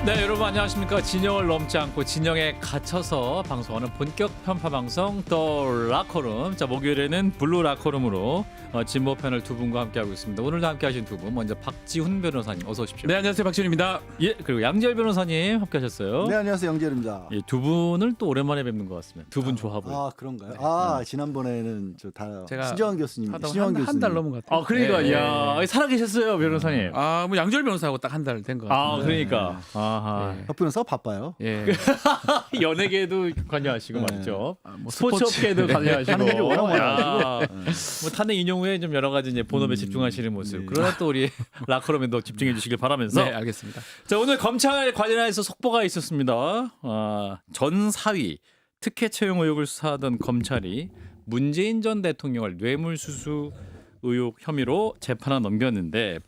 네, 여러분 안녕하십니까. 진영을 넘지 않고 진영에 갇혀서 방송하는 본격 편파 방송 더 라커룸. 자, 목요일에는 블루 라커룸으로 진보 패널 두 분과 함께하고 있습니다. 오늘도 함께하신 두 분, 먼저 박지훈 변호사님 어서 오십시오. 네, 안녕하세요. 박지훈입니다. 예, 그리고 양지열 변호사님 함께하셨어요. 네, 안녕하세요. 양재열입니다. 예, 두 분을 또 오랜만에 뵙는 것 같습니다. 두 분 조합을. 아, 그런가요? 네. 지난번에는 제가 신정환 교수님, 신정환 교수님 한달 넘은 것 같아요. 그러니까 네. 야 살아계셨어요, 변호사님. 뭐 양절 변호사하고 딱 한 달 된 것 같아요. 그러니까. 아하. 네. 박 변호사 바빠요. 예. 연예계도 관여하시고 네. 말이죠. 뭐 스포츠업계도 관여하시고. 하는 일이 워낙 야, 뭐 탄핵 인용 후에 좀 여러 가지 이제 본업에 집중하시는 모습. 네. 그러나 또 우리 라커룸에도 집중해 주시길 바라면서. 네, 알겠습니다. 자, 오늘 검찰 관련해서 속보가 있었습니다. 전 사위 특혜 채용 의혹을 수사하던 검찰이 문재인 전 대통령을 뇌물수수 의혹 혐의로 재판에 넘겼는데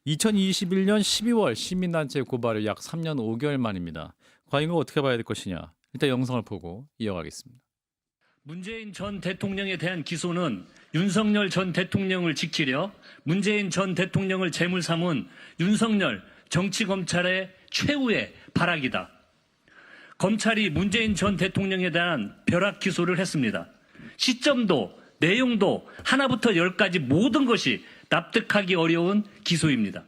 2021년 12월 시민단체 고발을 약 3년 5개월 만입니다. 과연 이거 어떻게 봐야 될 것이냐. 일단 영상을 보고 이어가겠습니다. 문재인 전 대통령에 대한 기소는 윤석열 전 대통령을 지키려 문재인 전 대통령을 제물 삼은 윤석열 정치검찰의 최후의 발악이다. 검찰이 문재인 전 대통령에 대한 벼락 기소를 했습니다. 시점도 내용도 하나부터 열까지 모든 것이 납득하기 어려운 기소입니다.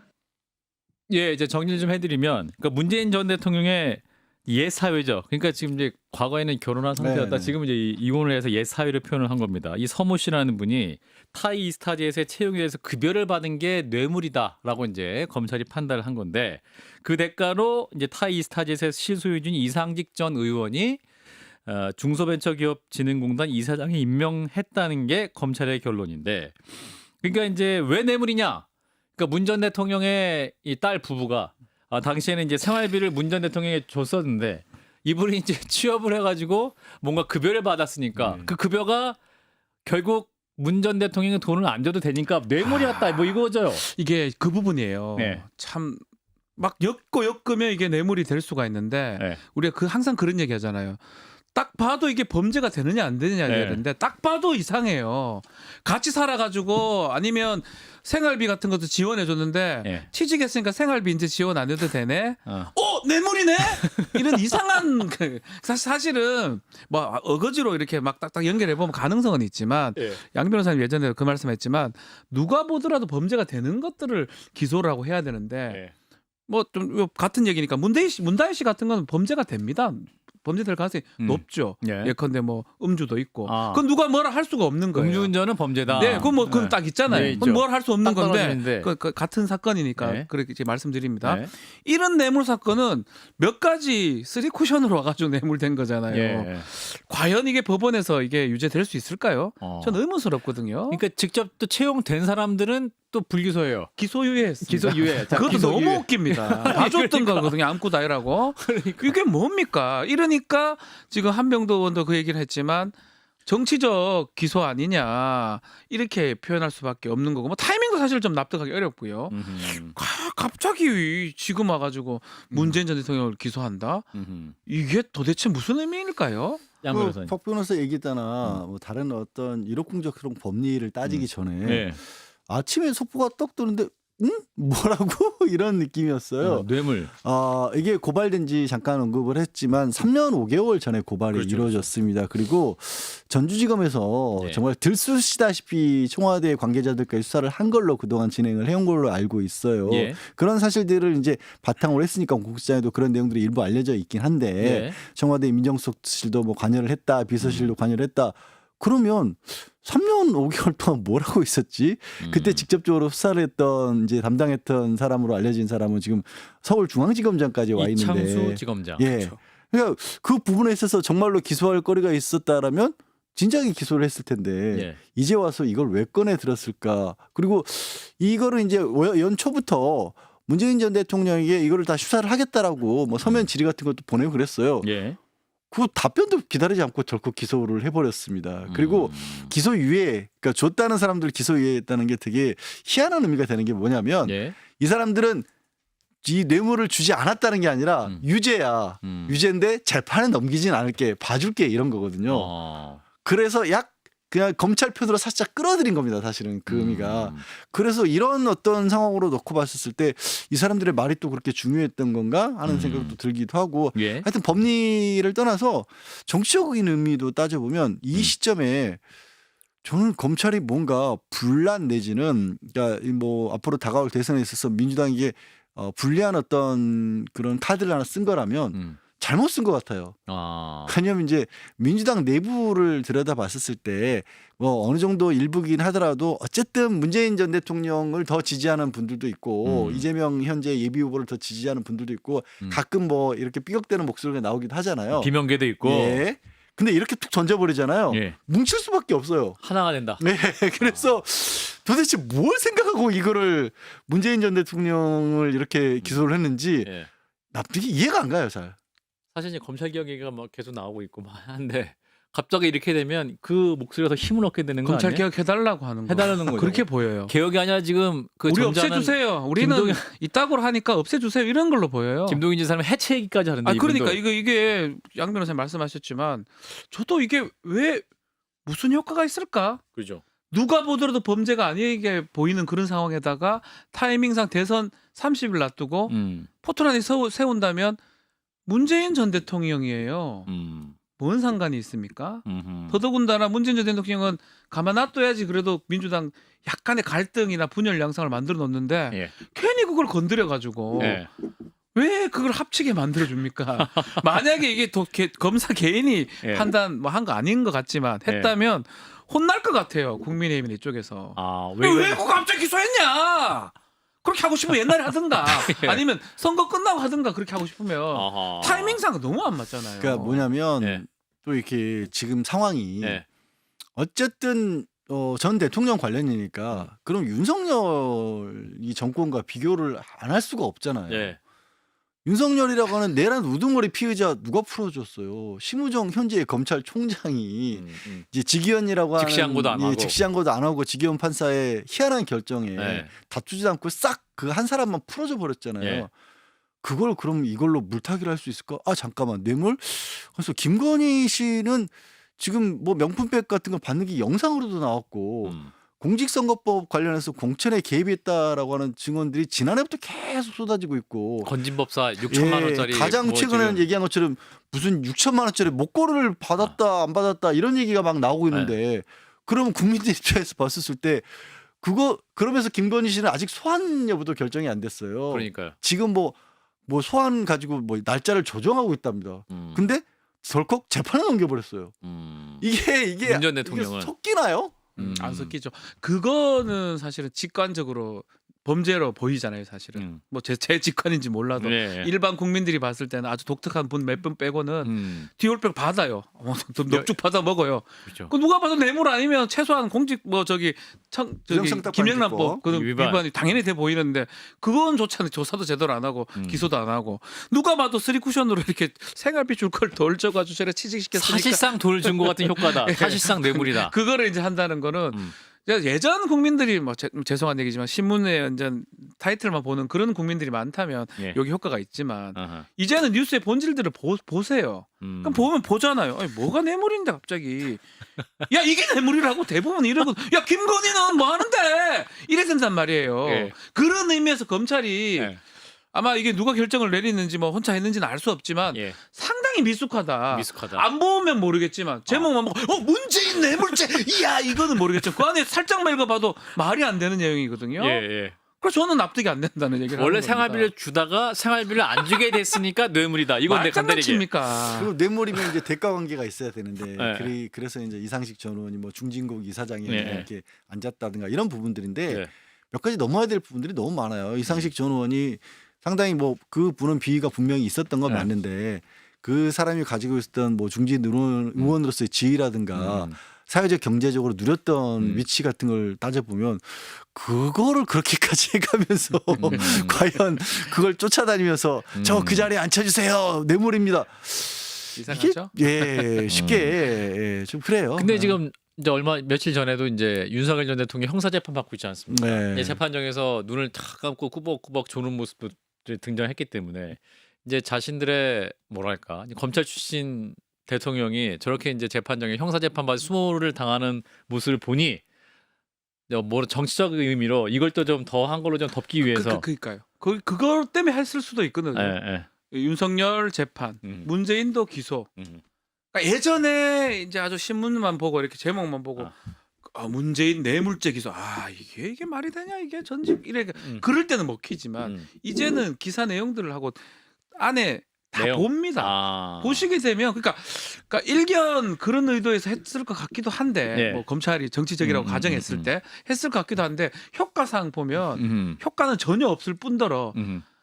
예, 이제 정리를 좀 해드리면, 그러니까 문재인 전 대통령의 옛 사회죠. 그러니까 지금 이제 과거에는 결혼한 상태였다. 네네. 지금 이제 이혼을 해서 옛 사회를 표현을 한 겁니다. 이 서모 씨라는 분이 타이 이스타jet의 채용에 대해서 급여를 받은 게 뇌물이다라고 이제 검찰이 판단을 한 건데, 그 대가로 이제 타이 이스타jet의 실소유주인 이상직 전 의원이 중소벤처기업진흥공단 이사장에 임명했다는 게 검찰의 결론인데, 그러니까 이제 왜 뇌물이냐? 그러니까 문 전 대통령의 이 딸 부부가 당시에는 이제 생활비를 문 전 대통령에 줬었는데 이분이 이제 취업을 해가지고 뭔가 급여를 받았으니까 그 급여가 결국 문 전 대통령이 돈을 안 줘도 되니까 뇌물이었다. 뭐 이거죠. 이게 그 부분이에요. 네. 참 막 엮으면 이게 뇌물이 될 수가 있는데 네. 우리가 항상 그런 얘기 하잖아요. 딱 봐도 이게 범죄가 되느냐 안 되느냐 네. 되는데 딱 봐도 이상해요. 같이 살아가지고 아니면 생활비 같은 것도 지원해 줬는데 네. 취직했으니까 생활비 이제 지원 안 해도 되네. 뇌물이네. 이런 이상한 사실은 뭐 어거지로 이렇게 막 딱딱 연결해 보면 가능성은 있지만 네. 양 변호사님 예전에 그 말씀했지만 누가 보더라도 범죄가 되는 것들을 기소를 하고 해야 되는데 네. 뭐 좀 같은 얘기니까 문다희 씨 같은 건 범죄가 됩니다. 범죄될 가능성이 높죠. 네. 예컨대 뭐 음주도 있고. 아. 그건 누가 뭐라 할 수가 없는 거예요. 음주운전은 범죄다. 네, 그건 뭐 그건 딱 있잖아요. 네, 그건 있죠. 뭘 할 수 없는 딱 건데 떨어지는데. 그 같은 사건이니까 네. 그렇게 말씀드립니다. 네. 이런 뇌물 사건은 몇 가지 쓰리 쿠션으로 와가지고 뇌물된 거잖아요. 예. 과연 이게 법원에서 이게 유죄될 수 있을까요? 저는 의문스럽거든요. 그러니까 직접 또 채용된 사람들은 또 불기소예요. 기소유예했습니다. 기소유예. 자, 그것도 기소유예. 너무 웃깁니다. 봐줬던 그러니까. 거거든요. 안고 다니라고. 이게 뭡니까? 이러니까 지금 한병도 의원도 그 얘기를 했지만 정치적 기소 아니냐 이렇게 표현할 수밖에 없는 거고 뭐 타이밍도 사실 좀 납득하기 어렵고요. 갑자기 지금 와가지고 문재인 전 대통령을 기소한다? 이게 도대체 무슨 의미일까요? 양 변호사님. 박 변호사 얘기했잖아. 뭐 다른 어떤 일억공적 그런 법리를 따지기 전에 네. 아침에 속보가 떡 뜨는데 뭐라고 이런 느낌이었어요. 뇌물. 이게 고발된 지 잠깐 언급을 했지만 3년 5개월 전에 고발이 그렇죠, 이루어졌습니다. 그리고 전주지검에서 네. 정말 들쑤시다시피 청와대 관계자들까지 수사를 한 걸로 그동안 진행을 해온 걸로 알고 있어요. 예. 그런 사실들을 이제 바탕으로 했으니까 공식장에도 그런 내용들이 일부 알려져 있긴 한데 예. 청와대 민정수석실도 뭐 관여를 했다, 비서실도 관여를 했다. 그러면 3년 5개월 동안 뭘 하고 있었지? 그때 직접적으로 수사를 했던 이제 담당했던 사람으로 알려진 사람은 지금 서울중앙지검장까지 와 있는데. 이창수 지검장. 예. 그렇죠. 그러니까 그 부분에 있어서 정말로 기소할 거리가 있었다라면 진작에 기소를 했을 텐데 예. 이제 와서 이걸 왜 꺼내 들었을까? 그리고 이거를 이제 연초부터 문재인 전 대통령에게 이거를 다 수사를 하겠다라고 뭐 서면 질의 같은 것도 보내고 그랬어요. 예. 그 답변도 기다리지 않고 덜컥 기소를 해버렸습니다. 그리고 기소유예, 그러니까 줬다는 사람들 기소유예했다는 게 되게 희한한 의미가 되는 게 뭐냐면 예. 이 사람들은 이 뇌물을 주지 않았다는 게 아니라 유죄야. 유죄인데 재판에 넘기진 않을게, 봐줄게 이런 거거든요. 그래서 약 그냥 검찰 편으로 살짝 끌어들인 겁니다. 사실은 그 의미가. 그래서 이런 어떤 상황으로 놓고 봤었을 때 이 사람들의 말이 또 그렇게 중요했던 건가 하는 생각도 들기도 하고 예. 하여튼 법리를 떠나서 정치적인 의미도 따져보면 이 시점에 저는 검찰이 뭔가 분란 내지는 그러니까 뭐 앞으로 다가올 대선에 있어서 민주당이 이게 불리한 어떤 그런 카드를 하나 쓴 거라면 잘못 쓴 것 같아요. 아. 왜냐하면 이제 민주당 내부를 들여다봤었을 때 뭐 어느 정도 일부긴 하더라도 어쨌든 문재인 전 대통령을 더 지지하는 분들도 있고 이재명 현재 예비 후보를 더 지지하는 분들도 있고 가끔 뭐 이렇게 삐걱대는 목소리가 나오기도 하잖아요. 비명계도 있고 예. 근데 이렇게 툭 던져버리잖아요. 예. 뭉칠 수밖에 없어요. 하나가 된다. 네, 그래서 도대체 뭘 생각하고 이거를 문재인 전 대통령을 이렇게 기소를 했는지 예. 납득이 이해가 안 가요, 잘. 사실 이제 검찰 개혁 얘기가 막 계속 나오고 있고 막 한데 갑자기 이렇게 되면 그 목소리가 더 힘을 얻게 되는 거 검찰 아니에요? 개혁해달라고 하는 거. 해달라는 거죠. 그렇게 보여요. 개혁이 아니라 지금 그 우리 점잖은 없애주세요. 우리는 김동연- 이따구로 하니까 없애주세요. 이런 걸로 보여요. 김동인 지사는 해체 얘기까지 하는데 아 그러니까 이분도. 이게 양 변호사님 말씀하셨지만 저도 이게 왜 무슨 효과가 있을까? 그죠. 누가 보더라도 범죄가 아니게 보이는 그런 상황에다가 타이밍상 대선 30일 놔두고 포토라인에 세운다면 문재인 전 대통령이에요. 뭔 상관이 있습니까? 더더군다나 문재인 전 대통령은 가만 놔둬야지 그래도 민주당 약간의 갈등이나 분열 양상을 만들어 놓는데 예. 괜히 그걸 건드려 가지고 예. 왜 그걸 합치게 만들어 줍니까? 만약에 이게 검사 개인이 예. 판단 뭐 한 거 아닌 것 같지만 했다면 혼날 것 같아요. 국민의힘 이쪽에서. 아, 왜 왜 그거 갑자기 기소했냐? 그렇게 하고 싶으면 옛날에 하든가 예. 아니면 선거 끝나고 하든가 그렇게 하고 싶으면 아하. 타이밍상 너무 안 맞잖아요. 그러니까 뭐냐면 예. 또 이렇게 지금 상황이 예. 어쨌든 전 대통령 관련이니까 그럼 윤석열이 정권과 비교를 안 할 수가 없잖아요. 예. 윤석열이라고 하는 내란 우두머리 피의자 누가 풀어줬어요? 심우정 현재 검찰총장이 이제 직위원이라고 하는 직시항고도 안 하고. 직시항고도 안 하고 직위원 판사의 희한한 결정에 네. 다투지 않고 싹 그 한 사람만 풀어줘 버렸잖아요. 예. 그걸 그럼 이걸로 물타기를 할 수 있을까? 아 잠깐만 뇌물? 그래서 김건희 씨는 지금 뭐 명품백 같은 거 받는 게 영상으로도 나왔고 공직선거법 관련해서 공천에 개입했다라고 하는 증언들이 지난해부터 계속 쏟아지고 있고 건진법사 6천만 원짜리 가장 뭐 최근에 지금- 얘기한 것처럼 무슨 6천만 원짜리 목걸이를 받았다 안 받았다 이런 얘기가 막 나오고 있는데 그러면 국민들 입장에서 봤을 때 그거 그러면서 김건희 씨는 아직 소환 여부도 결정이 안 됐어요. 그러니까요. 지금 뭐 소환 가지고 뭐 날짜를 조정하고 있답니다. 근데 덜컥 재판에 넘겨버렸어요. 이게 문전 대통령은. 이게 섞이나요? 안 섞이죠. 그거는 사실은 직관적으로 범죄로 보이잖아요. 사실은 뭐 제 직관인지 몰라도 네. 일반 국민들이 봤을 때는 아주 독특한 분 몇 분 빼고는 디올백 받아요. 넙죽 받아 먹어요. 그렇죠. 그 누가 봐도 뇌물 아니면 최소한 공직 뭐 저기 김영란법 그 위반. 위반이 당연히 돼 보이는데 그건조차 조사도 제대로 안 하고 기소도 안 하고 누가 봐도 쓰리 쿠션으로 이렇게 생활비 줄 걸 덜 줘가지고 저래 취직시켰으니까 사실상 돈을 준 것 같은 효과다. 사실상 뇌물이다. 그거를 이제 한다는 거는 예전 국민들이 뭐 죄송한 얘기지만 신문에 완전 타이틀만 보는 그런 국민들이 많다면 예. 여기 효과가 있지만 아하. 이제는 뉴스의 본질들을 보세요. 그럼 보면 보잖아요. 아니, 뭐가 뇌물인데 갑자기 야 이게 뇌물이라고 대부분 이러고 야 김건희는 뭐 하는데 이래 된단 말이에요. 예. 그런 의미에서 검찰이 예. 아마 이게 누가 결정을 내리는지 뭐 혼자 했는지는 알 수 없지만 예. 상당히 미숙하다. 미숙하다. 안 보면 모르겠지만 제목만 보고 문재인 뇌물죄 이야 이거는 모르겠죠. 그 안에 살짝만 읽어봐도 말이 안 되는 내용이거든요. 예, 예. 그래서 저는 납득이 안 된다는 얘기를 원래 하는 겁니다. 생활비를 주다가 생활비를 안 주게 됐으니까 뇌물이다. 이건 내 간단히 얘기해. 말장난칩니까? 그리고 뇌물이면 이제 대가 관계가 있어야 되는데 네. 그래서 이제 이상식 전 의원이 뭐 중진국 이사장에 네. 이렇게 앉았다든가 이런 부분들인데 네. 몇 가지 넘어야 될 부분들이 너무 많아요. 이상식 전 의원이 상당히 뭐 그 분은 비위가 분명히 있었던 건 네. 맞는데 그 사람이 가지고 있었던 뭐 중진 의원으로서의 지위라든가 사회적 경제적으로 누렸던 위치 같은 걸 따져보면 그거를 그렇게까지 해가면서 과연 그걸 쫓아다니면서 저 그 자리에 앉혀주세요 뇌물입니다. 이상하죠? 예 쉽게 예, 좀 그래요. 근데 지금 이제 며칠 전에도 이제 윤석열 전 대통령 형사 재판 받고 있지 않습니까? 네. 이제 재판정에서 눈을 탁 감고 꾸벅꾸벅 조는 모습도 등장했기 때문에 이제 자신들의 뭐랄까 검찰 출신 대통령이 저렇게 이제 재판정에 형사 재판받아 수모를 당하는 모습을 보니 뭐 정치적 의미로 이걸 또 좀 더 한 걸로 좀 덮기 위해서 그러니까요. 그걸 때문에 했을 수도 있거든요. 예, 예. 윤석열 재판, 문재인도 기소. 그러니까 예전에 이제 아주 신문만 보고 이렇게 제목만 보고 문재인 뇌물죄 기소. 이게 말이 되냐 이게 전직 이래. 그럴 때는 먹히지만 이제는 기사 내용들을 하고 안에 다 내용. 봅니다. 보시게 되면 그러니까 일견 그런 의도에서 했을 것 같기도 한데 네. 뭐 검찰이 정치적이라고 가정했을 때 했을 것 같기도 한데 효과상 보면 효과는 전혀 없을 뿐더러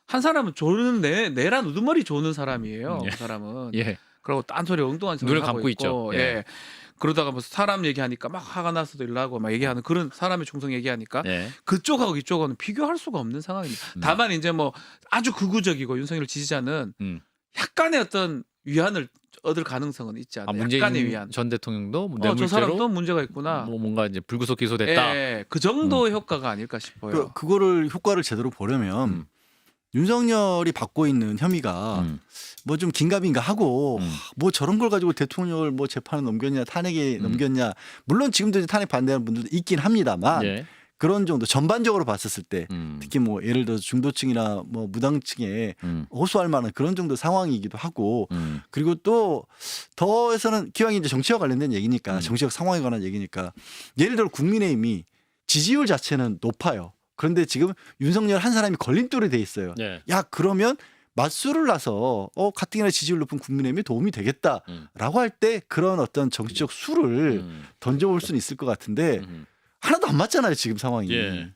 한 사람은 조는 내란 우두머리 조는 사람이에요. 예. 그 사람은. 예. 그리고 딴소리 엉뚱한 소리 눈을 하고 감고 있고, 있죠. 예. 그러다가 뭐 사람 얘기하니까 막 화가 나서도 일하고 막 얘기하는 그런 사람의 충성 얘기하니까 예. 그쪽하고 이쪽하고는 비교할 수가 없는 상황입니다. 다만 이제 뭐 아주 극우적이고 윤석열 지지자는 약간의 어떤 위안을 얻을 가능성은 있지 않나요? 약간의 문재인 위안. 전 대통령도 뭐 저 뇌물죄로 사람도 문제가 있구나. 뭐 뭔가 이제 불구속 기소됐다. 예, 그 정도의 효과가 아닐까 싶어요. 그거를 효과를 제대로 보려면 윤석열이 받고 있는 혐의가 뭐 좀 긴가민가 하고 뭐 저런 걸 가지고 대통령을 뭐 재판에 넘겼냐 탄핵에 넘겼냐 물론 지금도 이제 탄핵 반대하는 분들도 있긴 합니다만 예. 그런 정도 전반적으로 봤었을 때 특히 뭐 예를 들어서 중도층이나 뭐 무당층에 호소할 만한 그런 정도 상황이기도 하고 그리고 또 더해서는 기왕이 이제 정치와 관련된 얘기니까 정치적 상황에 관한 얘기니까 예를 들어 국민의힘이 지지율 자체는 높아요. 그런데 지금 윤석열 한 사람이 걸림돌이 돼 있어요. 예. 야 그러면 맞수를 놔서 가뜩이나 지지율 높은 국민의힘이 도움이 되겠다라고 할 때 그런 어떤 정치적 수를 던져볼 수는 있을 것 같은데 하나도 안 맞잖아요 지금 상황이. 예.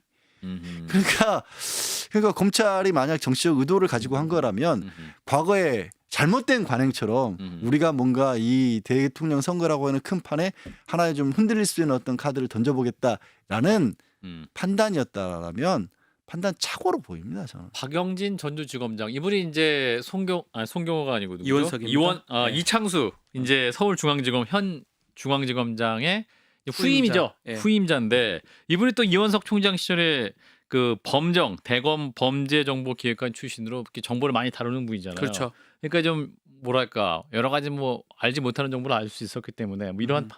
그러니까 검찰이 만약 정치적 의도를 가지고 한 거라면 과거에 잘못된 관행처럼 우리가 뭔가 이 대통령 선거라고 하는 큰 판에 하나의 좀 흔들릴 수 있는 어떤 카드를 던져보겠다라는 판단이었다라면 판단 착오로 보입니다 저는. 박영진 전주지검장 이분이 이제 송경호가 아니고 누구죠? 이원석입니다. 네. 이창수 이제 서울중앙지검 현 중앙지검장의 후임이죠. 후임자. 예. 후임자인데 이분이 또 이원석 총장 시절에 그 대검 범죄정보기획관 출신으로 이렇게 정보를 많이 다루는 분이잖아요. 그렇죠. 그러니까 좀 뭐랄까 여러 가지 뭐 알지 못하는 정보를 알 수 있었기 때문에 뭐 이러한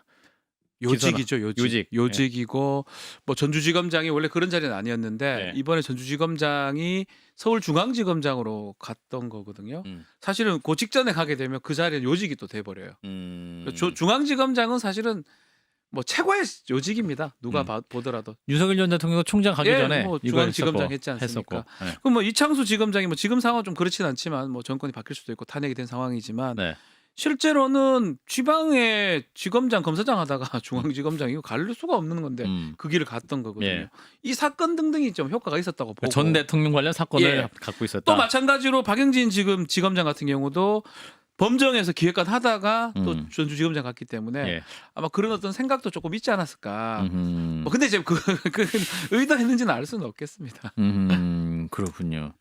요직이죠, 요직. 요직이고 뭐 전주지검장이 원래 그런 자리는 아니었는데 네. 이번에 전주지검장이 서울중앙지검장으로 갔던 거거든요. 사실은 그 직전에 가게 되면 그 자리는 요직이 또 돼버려요. 중앙지검장은 사실은 뭐 최고의 요직입니다. 누가 보더라도. 윤석열 전 대통령 총장 가기 전에 뭐 이거 중앙지검장 했지 않습니까? 네. 그럼 뭐 이창수 지검장이 뭐 지금 상황은 좀 그렇진 않지만 뭐 정권이 바뀔 수도 있고 탄핵이 된 상황이지만 네. 실제로는 지방에 지검장 검사장 하다가 중앙지검장 이거 갈 수가 없는 건데 그 길을 갔던 거거든요. 예. 이 사건 등등이 좀 효과가 있었다고 보고 전 대통령 관련 사건을 예. 갖고 있었다. 또 마찬가지로 박영진 지금 지검장 같은 경우도 범정에서 기획관 하다가 또 전주지검장 갔기 때문에 예. 아마 그런 어떤 생각도 조금 있지 않았을까. 뭐 근데 이제 그 의도했는지는 알 수는 없겠습니다. 그렇군요.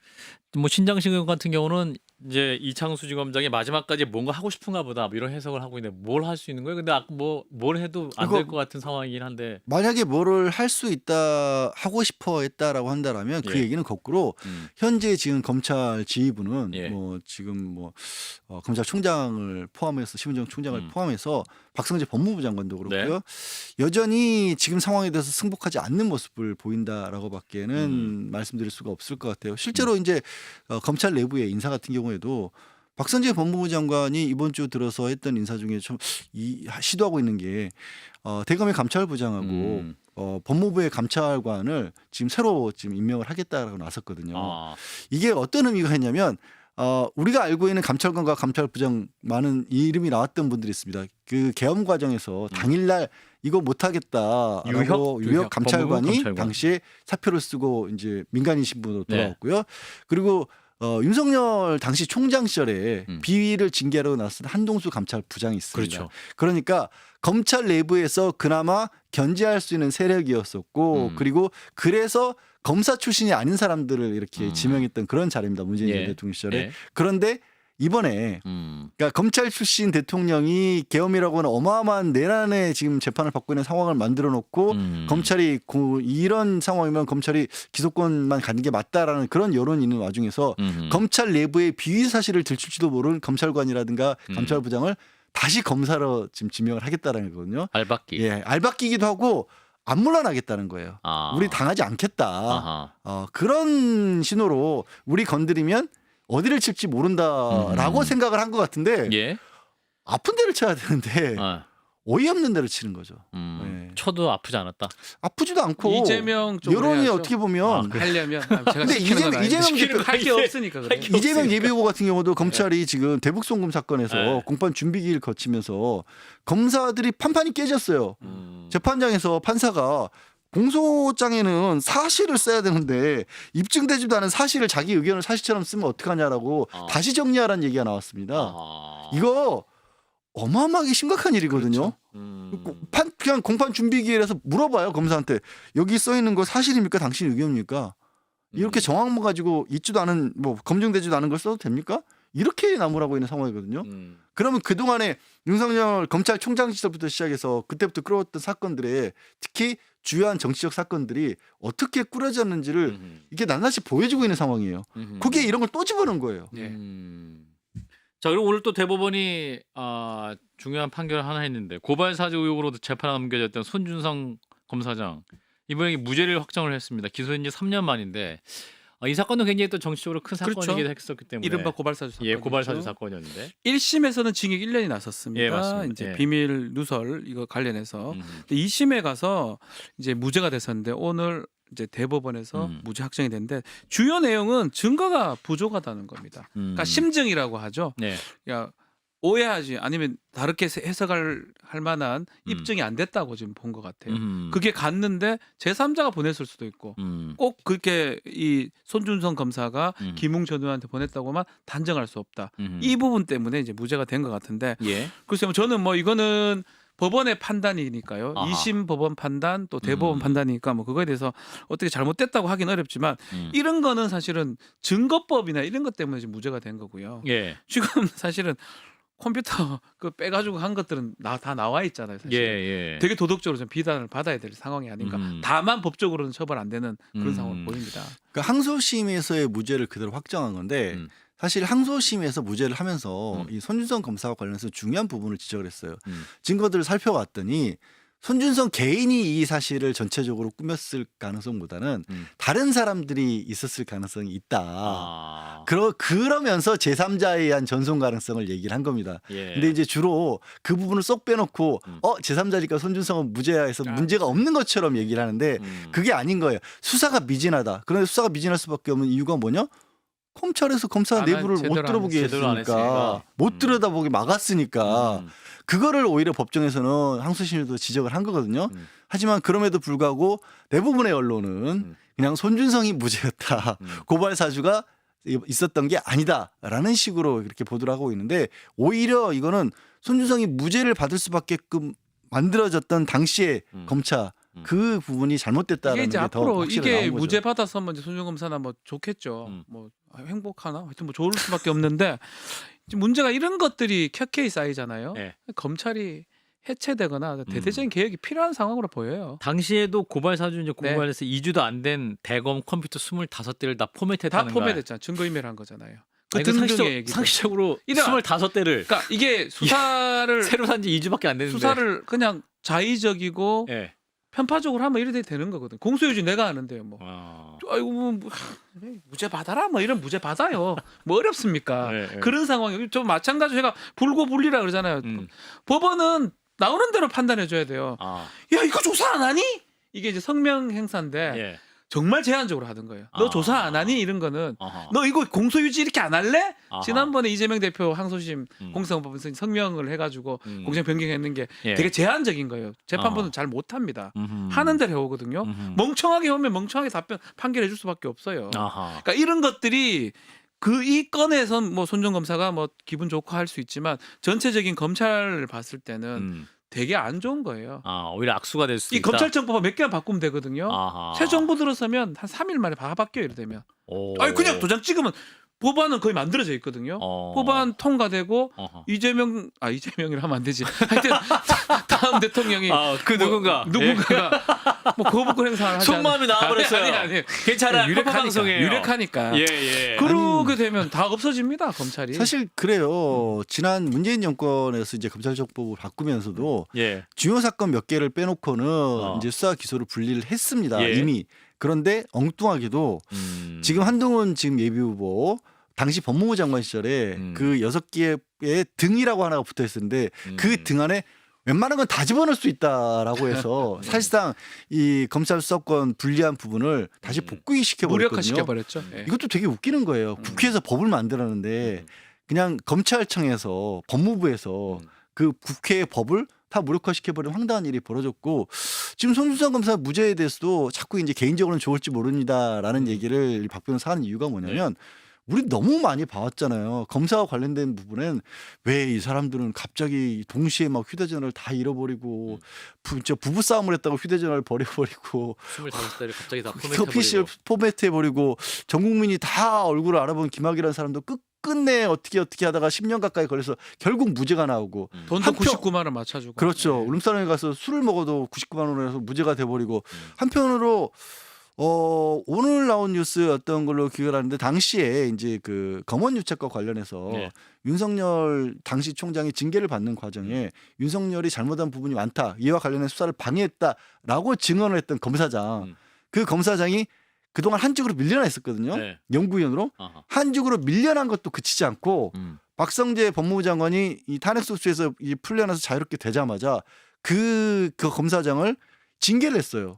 뭐 신장식 의원 같은 경우는 이제 이창수 지검장이 마지막까지 뭔가 하고 싶은가 보다 뭐 이런 해석을 하고 있는데 뭘 할 수 있는 거예요? 근데 뭘 해도 안 될 것 같은 상황이긴 한데 만약에 뭐를 할 수 있다 하고 싶어 했다라고 한다라면 그 예. 얘기는 거꾸로 현재 지금 검찰 지휘부는 예. 뭐 지금 뭐 검찰총장을 포함해서 심은정 총장을 포함해서 박성재 법무부 장관도 그렇고요. 여전히 지금 상황에 대해서 승복하지 않는 모습을 보인다라고밖에는 말씀드릴 수가 없을 것 같아요. 실제로 이제 검찰 내부의 인사 같은 경우에도 박성재 법무부 장관이 이번 주 들어서 했던 인사 중에 좀 시도하고 있는 게 대검의 감찰부장하고 법무부의 감찰관을 지금 새로 지금 임명을 하겠다라고 나섰거든요. 이게 어떤 의미가 있냐면 우리가 알고 있는 감찰관과 감찰부장 많은 이름이 나왔던 분들이 있습니다. 그 계엄 과정에서 당일날 이거 못하겠다라고 유력 감찰관이 당시에 사표를 쓰고 이제 민간인 신분으로 돌아왔고요. 그리고 윤석열 당시 총장 시절에 비위를 징계하러 나선 한동수 감찰부장이 있습니다. 그렇죠. 그러니까 검찰 내부에서 그나마 견제할 수 있는 세력이었었고 그리고 그래서 검사 출신이 아닌 사람들을 이렇게 지명했던 그런 자리입니다. 문재인 전 대통령 시절에. 그런데 이번에 그러니까 검찰 출신 대통령이 계엄이라고 하는 어마어마한 내란의 지금 재판을 받고 있는 상황을 만들어 놓고 검찰이 이런 상황이면 검찰이 기소권만 갖는 게 맞다라는 그런 여론이 있는 와중에서 검찰 내부의 비위 사실을 들출지도 모르는 검찰관이라든가 감찰부장을 다시 검사로 지금 지명을 하겠다라는 거거든요. 알박기. 예, 알바끼기도 하고 안 물러나겠다는 거예요. 아. 우리 당하지 않겠다. 아하. 그런 신호로 우리 건드리면 어디를 칠지 모른다라고 생각을 한 것 같은데 예. 아픈 데를 쳐야 되는데 아. 어이없는 데를 치는 거죠. 네. 쳐도 아프지 않았다. 아프지도 않고 이재명 쪽으로 여론이 해야죠. 어떻게 보면 하려면 제가 근데 시키는 건 아닌데 이재명 시키는 대표- 거 할 게 없으니까 그래요. 이재명 예비후보 같은 경우도 검찰이 지금 대북송금 사건에서 네. 공판 준비기를 거치면서 검사들이 판판이 깨졌어요. 재판장에서 판사가 공소장에는 사실을 써야 되는데 입증되지도 않은 사실을 자기 의견을 사실처럼 쓰면 어떡하냐라고 다시 정리하라는 얘기가 나왔습니다. 이거 어마어마하게 심각한 일이거든요. 그냥 공판 준비기일에서 물어봐요 검사한테 여기 써 있는 거 사실입니까? 당신 의견입니까? 이렇게 정황만 가지고 있지도 않은 뭐 검증되지도 않은 걸 써도 됩니까? 이렇게 나무라고 있는 상황이거든요. 그러면 그 동안에 윤석열 검찰총장 시절부터 시작해서 그때부터 끌어왔던 사건들에 특히 주요한 정치적 사건들이 어떻게 꾸려졌는지를 이게 낱낱이 보여주고 있는 상황이에요. 그게 이런 걸 또 집어넣은 거예요. 예. 자 그리고 오늘 또 대법원이 중요한 판결을 하나 했는데 고발 사주 의혹으로 재판에 넘겨졌던 손준성 검사장 이번에 무죄를 확정을 했습니다. 기소한 지 3년 만인데 이 사건도 굉장히 또 정치적으로 큰 그렇죠. 사건이기도 했었기 때문에 이른바 고발사주 사건. 예 고발사주 사건이었는데 1심에서는 징역 1년이 나섰습니다. 예, 맞습니다. 이제 예. 비밀 누설 이거 관련해서 2심에 가서 이제 무죄가 됐었는데 오늘 이제 대법원에서 무죄 확정이 됐는데 주요 내용은 증거가 부족하다는 겁니다. 그러니까 심증이라고 하죠. 네. 그러니까 오해하지 아니면 다르게 해석할 할 만한 입증이 안 됐다고 지금 본 것 같아요. 그게 갔는데 제3자가 보냈을 수도 있고 꼭 그렇게 이 손준성 검사가 김웅 전 의원한테 보냈다고만 단정할 수 없다. 이 부분 때문에 이제 무죄가 된 것 같은데 예. 글쎄요 저는 뭐 이거는 법원의 판단이니까요. 아하. 2심 법원 판단 또 대법원 판단이니까 뭐 그거에 대해서 어떻게 잘못됐다고 하긴 어렵지만 이런 거는 사실은 증거법이나 이런 것 때문에 지금 무죄가 된 거고요. 예. 지금 사실은 컴퓨터 그 빼가지고 한 것들은 다 나와 있잖아요. 사실. 예. 되게 도덕적으로 좀 비난을 받아야 될 상황이 아닌가. 다만 법적으로는 처벌 안 되는 그런 상황을 보입니다. 그 항소심에서의 무죄를 그대로 확정한 건데 사실 항소심에서 무죄를 하면서 이 손준성 검사와 관련해서 중요한 부분을 지적을 했어요. 증거들을 살펴봤더니 손준성 개인이 이 사실을 전체적으로 꾸몄을 가능성보다는 다른 사람들이 있었을 가능성이 있다. 그러면서 제3자에 의한 전송 가능성을 얘기를 한 겁니다. 예. 근데 이제 주로 그 부분을 쏙 빼놓고 제3자니까 손준성은 무죄야 해서 문제가 없는 것처럼 얘기를 하는데 그게 아닌 거예요. 수사가 미진하다. 그런데 수사가 미진할 수밖에 없는 이유가 뭐냐? 검찰에서 검사 안 내부를 제대로 못 안 들어보게 제대로 안 했으니까 했으니까. 못 들여다보게 막았으니까 그거를 오히려 법정에서는 항소심에도 지적을 한 거거든요. 하지만 그럼에도 불구하고 대부분의 언론은 그냥 손준성이 무죄였다. 고발 사주가 있었던 게 아니다라는 식으로 이렇게 보도를 하고 있는데 오히려 이거는 손준성이 무죄를 받을 수밖에끔 만들어졌던 당시의 검찰 그 부분이 이게 잘못됐다라는 이제 게 더 앞으로 확실히 이게 나온 거죠. 무죄 받아서 뭐 이제 손준 검사나 뭐 좋겠죠. 뭐 행복하나 하여튼 뭐 좋을 수밖에 없는데 지금 문제가 이런 것들이 켜켜이 쌓이잖아요. 네. 검찰이 해체되거나 대대적인 개혁이 필요한 상황으로 보여요. 당시에도 고발 사주 이제 네. 고발해서 2주도 안 된 대검 컴퓨터 25대를 다 다 포맷했다는 거야. 포맷됐잖아. 증거인멸 한 거잖아요. 그 아니, 그 등등의 얘기죠. 상식적으로 이런- 25대를 그러니까 이게 수사를 새로 산 지 2주밖에 안 됐는데 수사를 그냥 자의적이고 예. 편파적으로 하면 이래 되는 거거든. 공소유지 내가 아는데요. 뭐 아. 아이고 뭐 무죄 받아라 뭐 이런 무죄 받아요. 뭐 어렵습니까? 네, 네. 그런 상황이 좀 마찬가지로 제가 불고불리라 그러잖아요. 음. 법원은 나오는 대로 판단해 줘야 돼요. 아. 야 이거 조사 안 하니? 이게 이제 성명 행사인데 예. 정말 제한적으로 하는 거예요. 너 아. 조사 안 하니? 이런 거는 아하. 너 이거 공소유지 이렇게 안 할래? 아하. 지난번에 이재명 대표 항소심 공소법원에서 성명을 해가지고 공소장 변경했는 게 예. 되게 제한적인 거예요. 재판부는 잘 못합니다. 음흠. 하는 대로 해오거든요. 멍청하게 오면 멍청하게 답변 판결해 줄 수밖에 없어요. 아하. 그러니까 이런 것들이 이 건에선 뭐 손정 검사가 뭐 기분 좋고 할 수 있지만 전체적인 검찰을 봤을 때는 되게 안 좋은 거예요. 아, 오히려 악수가 될 수 이 있다. 검찰청법은 몇 개만 바꾸면 되거든요. 아하. 새 정부 들어서면 한 3일 만에 다 바뀌어요. 이래 되면. 오. 아니 그냥 도장 찍으면 법안은 거의 만들어져 있거든요. 법안 통과되고 이재명이라 하면 안 되지. 하여튼 다음 대통령이 그 누군가 뭐 거부권 행사를 하지 속마음이 나와버렸어요. 아니. 괜찮아요. 방송이에요. 유력하니까. 예. 그러게 되면 다 없어집니다 검찰이. 사실 그래요. 지난 문재인 정권에서 이제 검찰청법을 바꾸면서도 예. 중요 사건 몇 개를 빼놓고는 이제 수사 기소를 분리를 했습니다. 예. 이미. 그런데 엉뚱하게도 지금 한동훈 지금 예비후보 당시 법무부 장관 시절에 그 6개의 등이라고 하나가 붙어 있었는데 그 등 안에 웬만한 건 다 집어넣을 수 있다라고 해서 사실상 이 검찰 수사권 분리한 부분을 다시 복귀시켜 무력화 버렸거든요. 시켜버렸죠. 예. 이것도 되게 웃기는 거예요. 국회에서 법을 만들었는데 그냥 검찰청에서 법무부에서 그 국회의 법을 다 무력화시켜버린 황당한 일이 벌어졌고 지금 손준성 검사 무죄에 대해서도 자꾸 이제 개인적으로는 좋을지 모릅니다라는 얘기를 박 변호사 하는 이유가 뭐냐면 우리 너무 많이 봐왔잖아요. 검사와 관련된 부분은 왜 이 사람들은 갑자기 동시에 막 휴대전화를 다 잃어버리고 부부싸움을 했다고 휴대전화를 버려버리고 25대를 갑자기 다 PC를 포맷해버리고 전 국민이 다 얼굴을 알아본 김학이라는 사람도 끝내 어떻게 하다가 10년 가까이 걸려서 결국 무죄가 나오고 돈도 99만 원 맞춰주고. 그렇죠. 네. 울산에 가서 술을 먹어도 99만 원에서 무죄가 돼버리고 한편으로 오늘 나온 뉴스 어떤 걸로 기억을 하는데 당시에 이제 그 검언 유착과 관련해서 네. 윤석열 당시 총장이 징계를 받는 과정에 윤석열이 잘못한 부분이 많다. 이와 관련해 수사를 방해했다라고 증언을 했던 검사장. 그 검사장이 그동안 한쪽으로 밀려나 있었거든요. 네. 연구위원으로. 한쪽으로 밀려난 것도 그치지 않고 박성재 법무부 장관이 이 탄핵소추에서 풀려나서 자유롭게 되자마자 그 검사장을 징계를 했어요.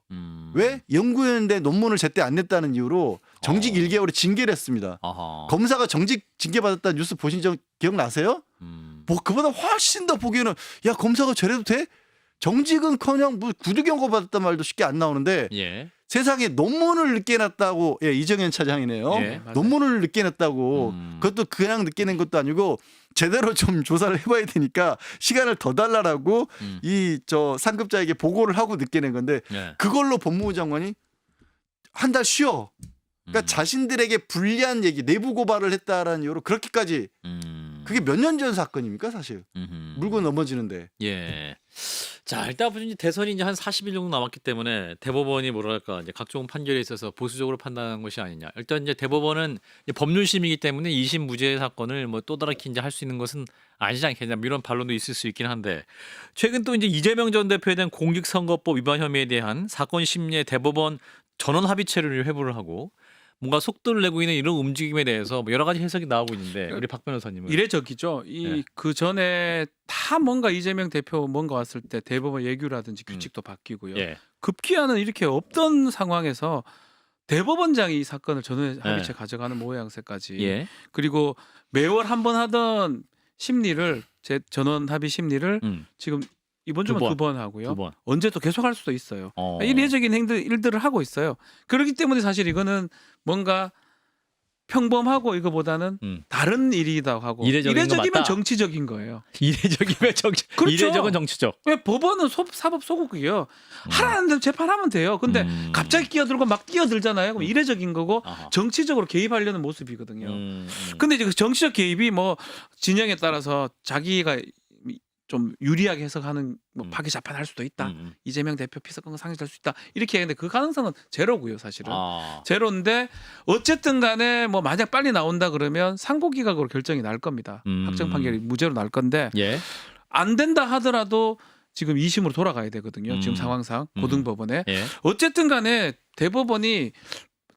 왜? 연구위원인데 논문을 제때 안 냈다는 이유로 정직 1개월에 징계를 했습니다. 검사가 정직 징계받았다는 뉴스 보신 적 기억나세요? 뭐 그보다 훨씬 더 보기에는 야 검사가 저래도 돼? 정직은커녕 뭐 구두 경고 받았단 말도 쉽게 안 나오는데 예. 세상에 논문을 늦게 냈다고 이정현 차장이네요. 예, 논문을 늦게 냈다고 그것도 그냥 늦게 낸 것도 아니고 제대로 좀 조사를 해봐야 되니까 시간을 더 달라라고 이 상급자에게 보고를 하고 늦게 낸 건데 예. 그걸로 법무부 장관이 한 달 쉬어. 그러니까 자신들에게 불리한 얘기 내부 고발을 했다라는 이유로 그렇게까지 그게 몇 년 전 사건입니까 사실 물고 넘어지는데. 예. 자, 일단 이제 대선이 이제 한 40일 정도 남았기 때문에 대법원이 뭐랄까 이제 각종 판결에 있어서 보수적으로 판단한 것이 아니냐. 일단 이제 대법원은 이제 법률심이기 때문에 2심 무죄 사건을 뭐 또 다르게 이제 할 수 있는 것은 아니지 않겠냐. 이런 반론도 있을 수 있긴 한데 최근 또 이제 이재명 전 대표에 대한 공직선거법 위반 혐의에 대한 사건 심리에 대법원 전원 합의체를 회부를 하고 뭔가 속도를 내고 있는 이런 움직임에 대해서 뭐 여러 가지 해석이 나오고 있는데 우리 박 변호사님은 이례적이죠. 그 전에 다 뭔가 이재명 대표 뭔가 왔을 때 대법원 예규라든지 규칙도 바뀌고요. 예. 급기야는 이렇게 없던 상황에서 대법원장이 이 사건을 전원 합의체 가져가는 모양새까지. 예. 그리고 매월 한 번 하던 심리를 전원 합의 심리를 지금 이번 주면 두 번 하고요. 2번. 언제 또 계속할 수도 있어요. 이례적인 일들을 하고 있어요. 그렇기 때문에 사실 이거는 뭔가 평범하고 이거보다는 다른 일이기도 하고 이례적인 거 이례적이면 맞다. 정치적인 거예요. 이례적이면 정치. 그렇죠. 이례적은 정치적. 왜 법원은 사법 소극이에요. 하라는 대로 재판하면 돼요. 근데 갑자기 끼어들고 막 뛰어들잖아요. 그럼 이례적인 거고 정치적으로 개입하려는 모습이거든요. 근데 이제 그 정치적 개입이 뭐 진영에 따라서 자기가 좀 유리하게 해석하는 뭐 파기 재판할 수도 있다. 이재명 대표 피서권 상실될 수 있다. 이렇게 했는데 그 가능성은 제로고요, 사실은. 제로인데 어쨌든 간에 뭐 만약 빨리 나온다 그러면 상고기각으로 결정이 날 겁니다. 확정 판결이 무죄로 날 건데 예. 안 된다 하더라도 지금 2심으로 돌아가야 되거든요. 지금 상황상 고등법원에. 예. 어쨌든 간에 대법원이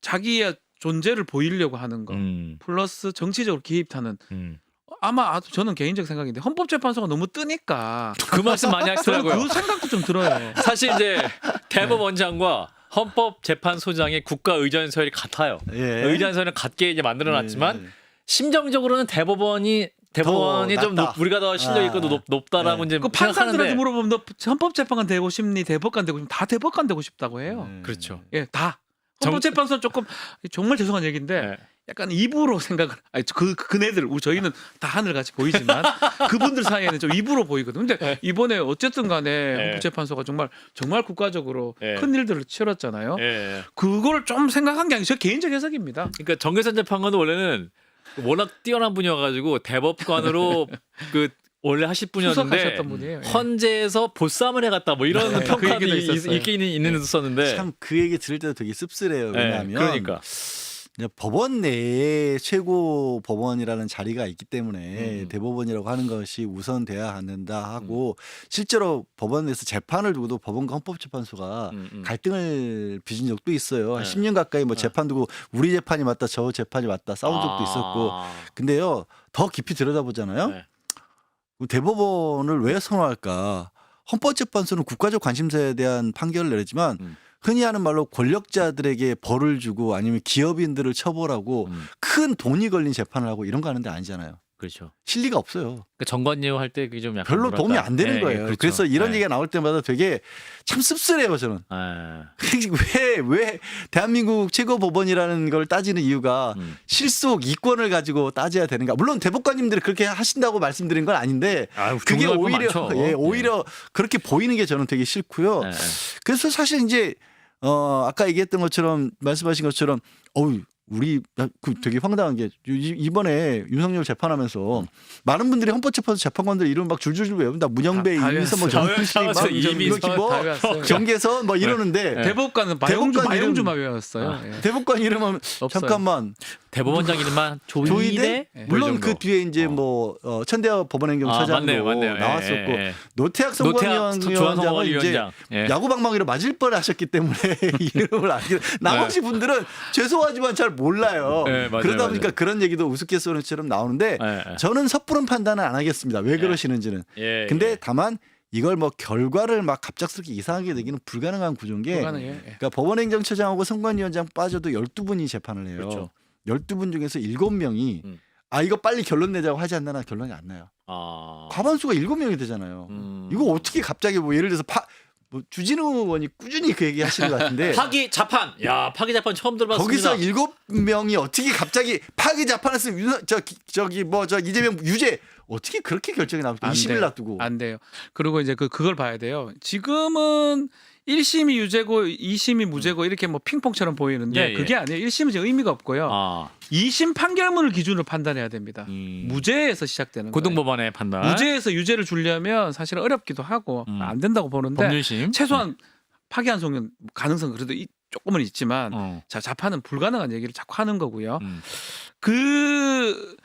자기의 존재를 보이려고 하는 거 플러스 정치적으로 개입하는 아마 저는 개인적 생각인데 헌법재판소가 너무 뜨니까 그 말씀 많이 저는 하시더라고요. 그 생각도 좀 들어요. 사실 이제 대법원장과 헌법재판소장의 국가의전서열이 같아요. 예. 의전서열은 같게 이제 만들어놨지만 예. 심정적으로는 대법원이 좀 낫다. 우리가 더 실력 있고 높다라고 이제 그 판사들한테 생각하는데 물어보면 너 헌법재판관 되고 싶니? 대법관 되고 싶니? 다 대법관 되고 싶다고 해요. 그렇죠. 예, 다. 헌법재판소는 조금 정말 죄송한 얘기인데 네. 약간 입으로 생각을 그네들 저희는 다 하늘같이 보이지만 그분들 사이에는 좀 입으로 보이거든요. 근데 이번에 어쨌든 간에 헌법재판소가 정말 국가적으로 큰 일들을 치렀잖아요. 예. 그걸 좀 생각한 게 아니라 제 개인적 해석입니다. 그러니까 정계선 재판관도 원래는 워낙 뛰어난 분이어가지고 대법관으로 그 원래 하실 분이었는데 수석하셨던 분이에요. 예. 헌재에서 보쌈을 해갔다 뭐 이런 네, 그 평가도 얘기도 있었어요. 있는 썼는데 참 그 얘기 들을 때도 되게 씁쓸해요. 왜냐하면 그러니까 이제 법원 내에 최고 법원이라는 자리가 있기 때문에 대법원이라고 하는 것이 우선돼야 한다 하고 실제로 법원에서 재판을 두고도 법원과 헌법재판소가 갈등을 빚은 적도 있어요. 한 네. 10년 가까이 뭐 재판 두고 우리 재판이 맞다 저 재판이 맞다 싸운 적도 있었고 근데요 더 깊이 들여다보잖아요. 네. 대법원을 왜 선호할까? 헌법재판소는 국가적 관심사에 대한 판결을 내렸지만 흔히 하는 말로 권력자들에게 벌을 주고 아니면 기업인들을 처벌하고 큰 돈이 걸린 재판을 하고 이런 거 하는 데 아니잖아요. 그렇죠. 실리가 없어요. 그 정관예우 할 때 그게 좀 약간 별로 뭐랄까. 도움이 안 되는 네, 거예요. 그렇죠. 그래서 이런 네. 얘기가 나올 때마다 되게 참 씁쓸해요, 저는. 왜 대한민국 최고 법원이라는 걸 따지는 이유가 실속 이권을 가지고 따져야 되는가? 물론 대법관님들이 그렇게 하신다고 말씀드린 건 아닌데 아유, 그게 종류가 오히려 많죠. 오히려 그렇게 보이는 게 저는 되게 싫고요. 네. 그래서 사실 이제 아까 얘기했던 것처럼 말씀하신 것처럼 우리 그 되게 황당한 게 이번에 윤석열 재판하면서 많은 분들이 헌법재판소 재판관들 이름 막 줄줄줄 외운다. 문영배, 다 이민서, 뭐 외웠어요. 정순신, 막 다 외웠어요. 이렇게 뭐 다 외웠어요. 경계선 뭐 이러는데 네. 대법관은 대법관 마용주만 외웠어요. 예. 대법관 이름은 없어요. 잠깐만 대법원장 이름만 조이대 조이대 물론 이 그 정도. 뒤에 이제 뭐 천대엽 법원행정처장도 맞네요. 나왔었고 예. 노태학 노태학 선관위원장은 이제 중앙선관위원장. 예. 야구방망이로 맞을 뻔하셨기 때문에 이름을 알게 나머지 분들은 죄송하지만 잘 몰라요. 네, 맞아요, 그러다 맞아요. 보니까 그런 얘기도 우스갯소리처럼 나오는데 예. 저는 섣부른 판단은 안 하겠습니다. 왜 그러시는지는. 예. 근데 예. 다만 이걸 뭐 결과를 막 갑작스럽게 이상하게 되기는 불가능한 구조인 게 불가능해요. 예. 그러니까 법원행정처장하고 선관위원장 빠져도 12분이 재판을 해요. 그렇죠. 12분 중에서 7명이 이거 빨리 결론 내자고 하지 않나 결론이 안 나요. 과반수가 7명이 되잖아요. 이거 어떻게 갑자기 뭐 예를 들어서 뭐 주진우 의원이 꾸준히 그 얘기 하시는 것 같은데 파기 자판. 야, 파기 자판 처음 들어봤습니다. 거기서 7명이 어떻게 갑자기 파기 자판에서 이재명 유죄 어떻게 그렇게 결정이 나올까? 안 20일 돼요. 놔두고. 안 돼요. 그리고 이제 그걸 봐야 돼요. 지금은 1심이 유죄고 2심이 무죄고 이렇게 뭐 핑퐁처럼 보이는데 예, 예. 그게 아니에요. 1심은 이제 의미가 없고요. 2심 판결문을 기준으로 판단해야 됩니다. 무죄에서 시작되는 거예요. 고등법원의 판단. 무죄에서 유죄를 주려면 사실 어렵기도 하고 안 된다고 보는데 법률심. 최소한 파기환송은 가능성 그래도 조금은 있지만 어. 자판은 불가능한 얘기를 자꾸 하는 거고요. 그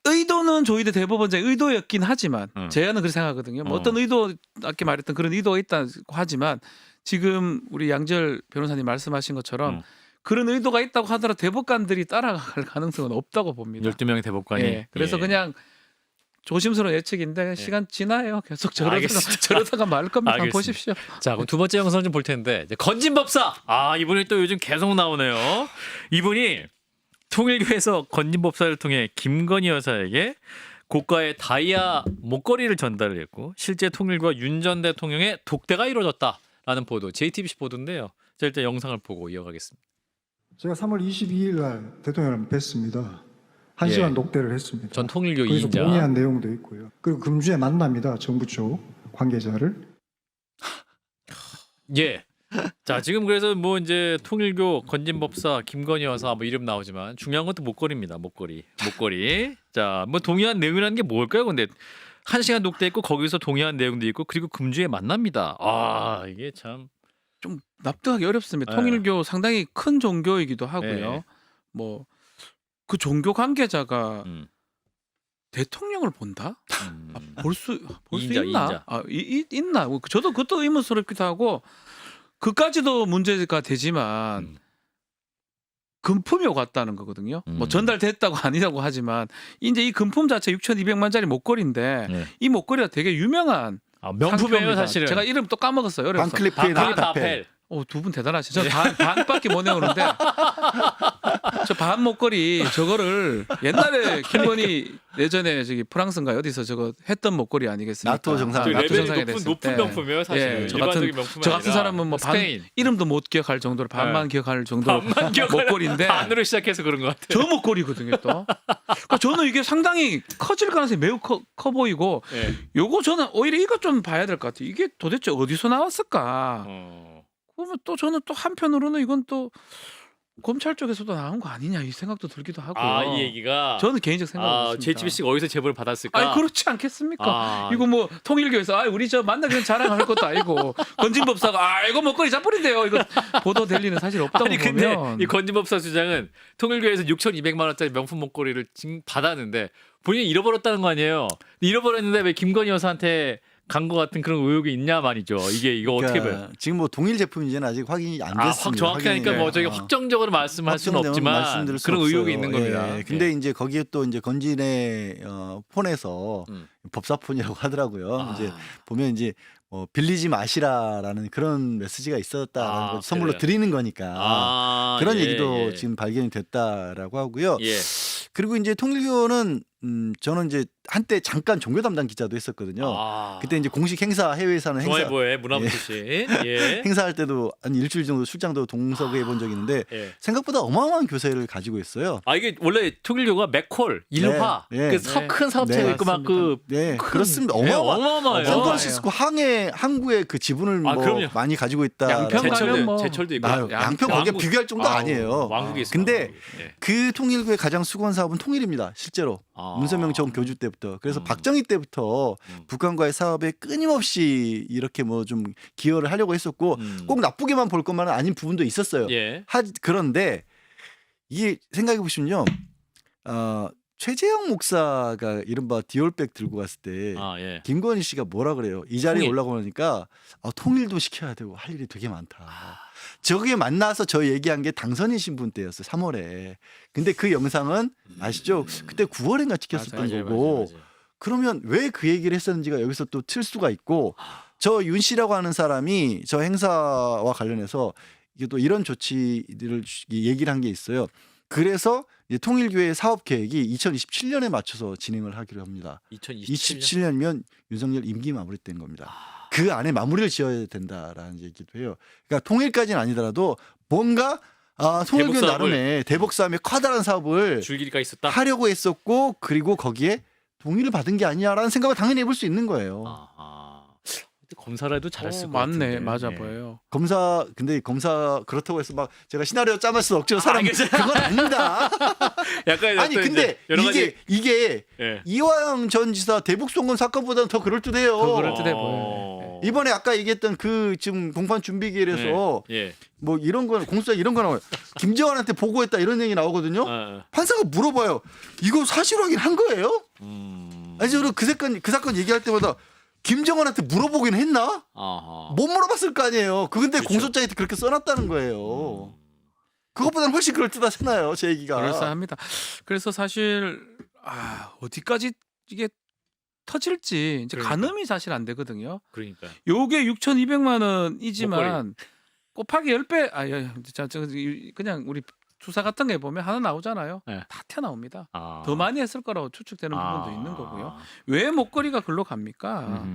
의도는 조이대 대법원장의 의도였긴 하지만 제안은 그렇게 생각하거든요. 뭐 어떤 의도 아까 말했던 그런 의도가 있다고 하지만 지금 우리 양절 변호사님 말씀하신 것처럼 그런 의도가 있다고 하더라도 대법관들이 따라갈 가능성은 없다고 봅니다. 12명의 대법관이. 예, 그래서 그냥 조심스러운 예측인데 시간 지나요. 계속 저러다가 말 겁니다. 한번 알겠습니다. 보십시오. 자, 그럼 두 번째 영상 좀 볼 텐데 이제 건진법사. 이분이 또 요즘 계속 나오네요. 이분이 통일교에서 건진법사를 통해 김건희 여사에게 고가의 다이아 목걸이를 전달을 했고 실제 통일과 윤 전 대통령의 독대가 이루어졌다라는 보도, JTBC 보도인데요. 자, 일단 영상을 보고 이어가겠습니다. 제가 3월 22일 날 대통령을 뵀습니다. 1시간 예. 녹대를 했습니다. 전 통일교 거기서 2인자. 동의한 내용도 있고요. 그리고 금주에 만납니다. 정부 쪽 관계자를. 예. 자, 지금 그래서 뭐 이제 통일교 건진법사 김건희 여사 뭐 이름 나오지만 중요한 건 또 목걸이입니다. 목걸이. 자, 뭐 동의한 내용이라는 게 뭘까요? 근데 1시간 녹대했고 거기서 동의한 내용도 있고 그리고 금주에 만납니다. 이게 참 좀 납득하기 어렵습니다. 예. 통일교 상당히 큰 종교이기도 하고요. 예. 뭐 그 종교 관계자가 대통령을 본다? 볼 수 이인자, 있나? 이인자. 있나? 저도 그것도 의문스럽기도 하고 그까지도 문제가 되지만 금품이 오갔다는 거거든요. 뭐 전달됐다고 아니라고 하지만 이제 이 금품 자체 6,200만짜리 목걸이인데 예. 이 목걸이가 되게 유명한 명품이에요, 상표입니다. 사실은. 제가 이름 또 까먹었어요. 어려서. 반클리프의 나타펠. 두 분 대단하시죠. 반밖에 못 외우는데 저 반 목걸이 저거를 옛날에 김건희 예전에 저기 프랑스인가 어디서 저거 했던 목걸이 아니겠습니까? 나토 정상. 저 나토 레벨이 정상이 높은 됐을 때. 명품이에요, 사실. 예, 저 일반적인 명품이 같은 아니라. 사람은 뭐 스페인. 이름도 못 기억할 정도로 반만 기억할 정도로 반만 기억하는 목걸이인데 반으로 시작해서 그런 것 같아요. 저 목걸이거든요 또. 그러니까 저는 이게 상당히 커질 가능성이 매우 커 보이고 예. 요거 저는 오히려 이것 좀 봐야 될 것 같아요. 이게 도대체 어디서 나왔을까? 그러면 또 저는 또 한편으로는 이건 또 검찰 쪽에서도 나온 거 아니냐 이 생각도 들기도 하고. 이 얘기가 저는 개인적 생각입니다. JTBC가 어디서 제보를 받았을까? 아니 그렇지 않겠습니까? 아. 이거 뭐 통일교에서 우리 저 만나기는 자랑할 것도 아니고 건진법사가 이거 먹거리 잡버린대요. 이거 보도될 리는 사실 없다고 아니 근데 보면. 이 건진법사 수장은 통일교에서 6,200만 원짜리 명품 목걸이를 받았는데 본인이 잃어버렸다는 거 아니에요? 잃어버렸는데 왜 김건희 여사한테 간 것 같은 그런 의혹이 있냐 말이죠. 이거 어떻게 봐요? 지금 뭐 동일 제품인지는 아직 확인이 안 됐습니다. 정확히 하니까 뭐 저희가 확정적으로 말씀할 수는 확정되면 없지만 말씀드릴 수 그런 없어요. 의혹이 있는 겁니다. 예. 근데 이제 거기에 또 이제 건진의 폰에서 법사폰이라고 하더라고요. 이제 보면 이제 빌리지 마시라라는 그런 메시지가 있었다라는 걸 선물로 그래요? 드리는 거니까 그런 예, 얘기도 예. 지금 발견이 됐다라고 하고요. 예. 그리고 이제 통일교는 저는 이제 한때 잠깐 종교 담당 기자도 했었거든요. 그때 이제 공식 행사 해외에서는 행사 중앙일보의 문화부 출신. 예. 행사할 때도 한 일주일 정도 출장도 동석해 본 적이 있는데 예. 생각보다 어마어마한 교세를 가지고 있어요. 이게 원래 통일교가 맥콜, 일화, 네, 큰 사업체가 네, 있고 막 그 네, 그렇습니다. 어마어마해요. 샌프란시스코 항구의 그 지분을 뭐 그럼요. 많이 가지고 있다. 양평 가면 뭐 제철도 있고. 양평 거기에 비교할 정도 아니에요. 왕국이 있어. 근데 예. 그 통일교의 가장 수건 사업은 통일입니다. 실제로 문선명 전 교주 때부터. 그래서 박정희 때부터 북한과의 사업에 끊임없이 이렇게 뭐 좀 기여를 하려고 했었고 꼭 나쁘게만 볼 것만은 아닌 부분도 있었어요. 예. 그런데 이게 생각해 보시면요. 최재형 목사가 이른바 디올백 들고 갔을 때 예. 김건희 씨가 뭐라 그래요? 이 자리에 통일. 올라오니까 통일도 시켜야 되고 할 일이 되게 많다. 저기에 만나서 저 얘기한 게 당선이신 분 때였어요. 3월에. 근데 그 영상은 아시죠? 그때 9월인가 찍혔었던 맞아요, 거고. 그러면 왜 그 얘기를 했었는지가 여기서 또 틀 수가 있고 저 윤 씨라고 하는 사람이 저 행사와 관련해서 이게 또 이런 조치들을 얘기를 한 게 있어요. 그래서 이제 통일교회 사업 계획이 2027년에 맞춰서 진행을 하기로 합니다. 2027년. 27년이면 윤석열 임기 마무리된 겁니다. 그 안에 마무리를 지어야 된다라는 얘기도 해요. 그러니까 통일까지는 아니더라도 뭔가 통일교 대북 사업을- 나름의 대북 싸움의 커다란 사업을 줄기가 있었다. 하려고 했었고 그리고 거기에 동의를 받은 게 아니냐라는 생각을 당연히 해볼 수 있는 거예요. 검사라도 잘했을 것 맞네, 같은데. 맞아 예. 보여요. 근데 검사 그렇다고 해서 막 제가 시나리오 짜면서 억지로 사람 알겠어요. 그건 아닙니다. 약간 아니 어떤 근데 이제 여러 가지 이게 예. 이화영 전 지사 대북 송금 사건보다는 더 그럴듯해요. 더 그럴듯해 보여요. 이번에 아까 얘기했던 그 지금 공판 준비기일에서 예. 뭐 이런 건 공수처 이런 거 나와요. 김재환한테 보고했다 이런 얘기 나오거든요. 판사가 물어봐요. 이거 사실 확인한 거예요? 아니 저는 그 사건 얘기할 때마다 김정은한테 물어보긴 했나? 못 물어봤을 거 아니에요. 근데 그렇죠. 공소장에 그렇게 써놨다는 거예요. 그것보다는 훨씬 그럴듯하잖아요. 제 얘기가. 그럴싸합니다. 그래서 사실 어디까지 이게 터질지 이제 그러니까. 가늠이 사실 안 되거든요. 그러니까. 요게 6,200만 원이지만 곱하기 10배 그냥 우리 수사 같은 거 해보면 하나 나오잖아요. 네. 다 튀어나옵니다. 더 많이 했을 거라고 추측되는 부분도 있는 아. 거고요. 왜 목걸이가 글로 갑니까?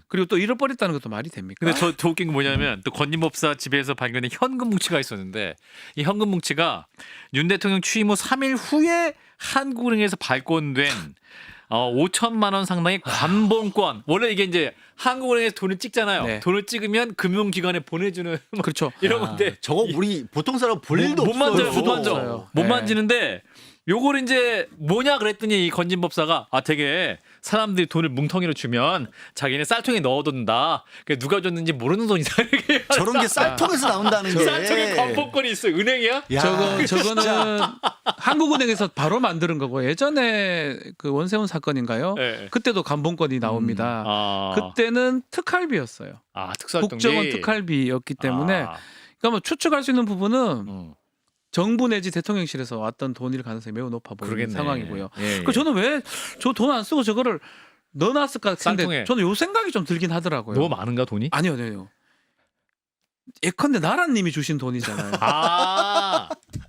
그리고 또 잃어버렸다는 것도 말이 됩니까? 근데 저 웃긴 게 뭐냐면 또 건진법사 집에서 발견된 현금 뭉치가 있었는데 이 현금 뭉치가 윤 대통령 취임 후 3일 후에 한국은행에서 발권된 5천만 원 상당의 관본권. 원래 이게 이제 한국은행에서 돈을 찍잖아요. 네. 돈을 찍으면 금융기관에 보내주는 뭐 그렇죠. 이런 건데 저거 우리 보통 사람 볼 일도 못 없어요. 만져요. 못 수도 만져. 없어요. 못 네. 만지는데 요걸 이제 뭐냐 그랬더니 이 건진법사가 되게 사람들이 돈을 뭉텅이로 주면 자기는 쌀통에 넣어둔다. 그러니까 누가 줬는지 모르는 돈이다. 이렇게 저런 게 쌀통에서 나온다는 게. 쌀통에 관본권이 있어. 은행이야? 야, 저거는 한국은행에서 바로 만드는 거고 예전에 그 원세훈 사건인가요? 네. 그때도 관본권이 나옵니다. 그때는 특활비였어요. 특수활동비. 국정원 특활비였기 때문에 그러니까 뭐 추측할 수 있는 부분은 정부 내지 대통령실에서 왔던 돈일 가능성이 매우 높아 보이는 그러겠네. 상황이고요. 예, 그 저는 왜 저 돈 안 쓰고 저거를 넣어놨을까 쌀통에. 근데 저는 요 생각이 좀 들긴 하더라고요. 너무 많은가 돈이? 아니요. 예컨대 나라님이 주신 돈이잖아요.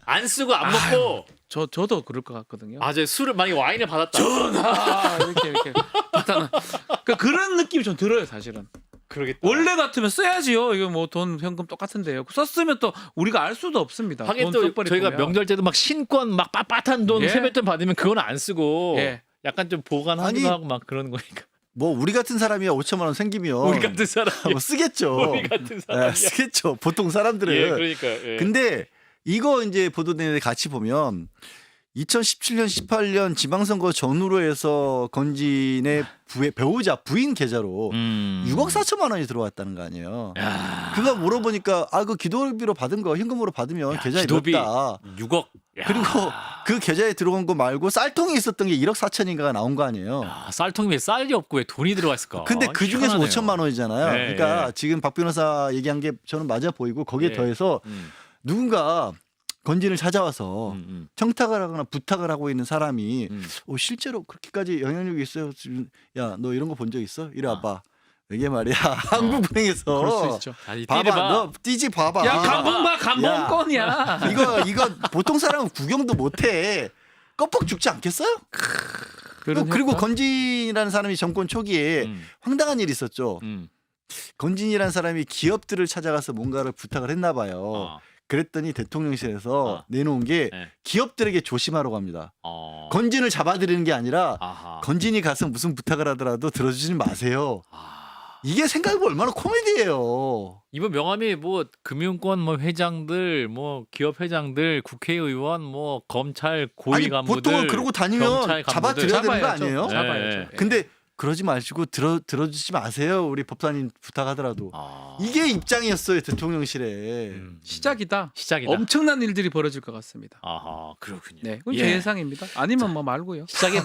안 쓰고 안 먹고 저도 그럴 것 같거든요. 저 술을 만약에 와인을 받았다. 이렇게 그러니까 그런 느낌이 좀 들어요, 사실은. 그러겠다. 원래 같으면 써야지요. 이거 뭐 돈 현금 똑같은데요. 썼으면 또 우리가 알 수도 없습니다. 하긴 돈 또 써버리 저희가 보면. 명절 때도 막 신권 막 빳빳한 돈 예. 세뱃돈 받으면 그건 안 쓰고 예. 약간 좀 보관하기도 아니, 하고 막 그러는 거니까. 뭐 우리 같은 사람이야 5천만 원 생기면 우리 같은 사람. 뭐 쓰겠죠. 우리 같은 사람이야. 쓰겠죠. 보통 사람들은. 예, 그러니까. 예. 근데 이거 이제 보도되는데 같이 보면 2017년 18년 지방선거 전후로 해서 건진의 배우자 부인 계좌로 6억 4천만 원이 들어왔다는 거 아니에요. 야. 그거 물어보니까 그 기도비로 받은 거 현금으로 받으면 계좌에 기도비 넣었다. 6억. 야. 그리고 그 계좌에 들어온 거 말고 쌀통이 있었던 게 1억 4천인가가 나온 거 아니에요. 야, 쌀통이 왜 쌀이 없고 왜 돈이 들어갔을까? 근데 그 중에서 희한하네요. 5천만 원이잖아요. 네, 그러니까 네. 지금 박 변호사 얘기한 게 저는 맞아 보이고 거기에 네. 더해서 누군가 건진을 찾아와서 청탁을 하거나 부탁을 하고 있는 사람이 실제로 그렇게까지 영향력이 있어요. 야, 너 이런 거 본 적 있어? 이리 와봐. 이게 말이야. 한국은행에서 그럴 수 있죠. 아니, 봐봐, 띠를 봐. 너 띠지 봐봐. 야 감봉 봐 감봉권이야. 이거 보통 사람은 구경도 못해. 껍벅 죽지 않겠어요? 그리고 건진이라는 사람이 정권 초기에 황당한 일이 있었죠. 건진이라는 사람이 기업들을 찾아가서 뭔가를 부탁을 했나 봐요. 그랬더니 대통령실에서 내놓은 게 네. 기업들에게 조심하라고 합니다. 건진을 잡아들이는 게 아니라 아하. 건진이 가서 무슨 부탁을 하더라도 들어주지 마세요. 이게 생각해보면 얼마나 코미디예요. 이번 명함이 뭐 금융권 뭐 회장들, 뭐 기업 회장들, 국회의원, 뭐 검찰 고위 아니 간부들, 보통은 그러고 다니면 경찰 간부들. 잡아들여야 되는 거 잡아야죠. 아니에요? 네. 잡아야죠. 근데 그러지 마시고 들어주지 마세요. 우리 법사님 부탁하더라도. 이게 입장이었어요 대통령실에. 시작이다. 시작이다. 엄청난 일들이 벌어질 것 같습니다. 아하, 그렇군요. 네, 그건 예. 제 예상입니다. 아니면 뭐 말고요. 시작에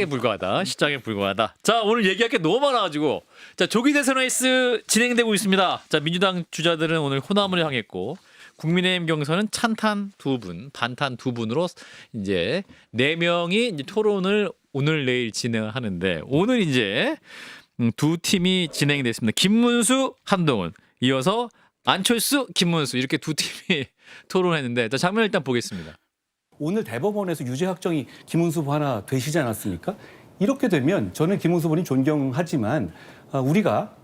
불과하다. 시작에 불과하다. 자, 오늘 얘기할 게 너무 많아가지고 자 조기 대선 레이스 진행되고 있습니다. 자 민주당 주자들은 오늘 호남을 향했고 국민의힘 경선은 찬탄 2분, 반탄 2분으로 이제 4명이 이제 토론을 오늘 내일 진행을 하는데 오늘 이제 두 팀이 진행이 됐습니다. 김문수, 한동훈 이어서 안철수, 김문수 이렇게 두 팀이 토론했는데 자 장면 일단 보겠습니다. 오늘 대법원에서 유죄 확정이 김문수 후보 하나 되시지 않았습니까? 이렇게 되면 저는 김문수 후보님 존경하지만 우리가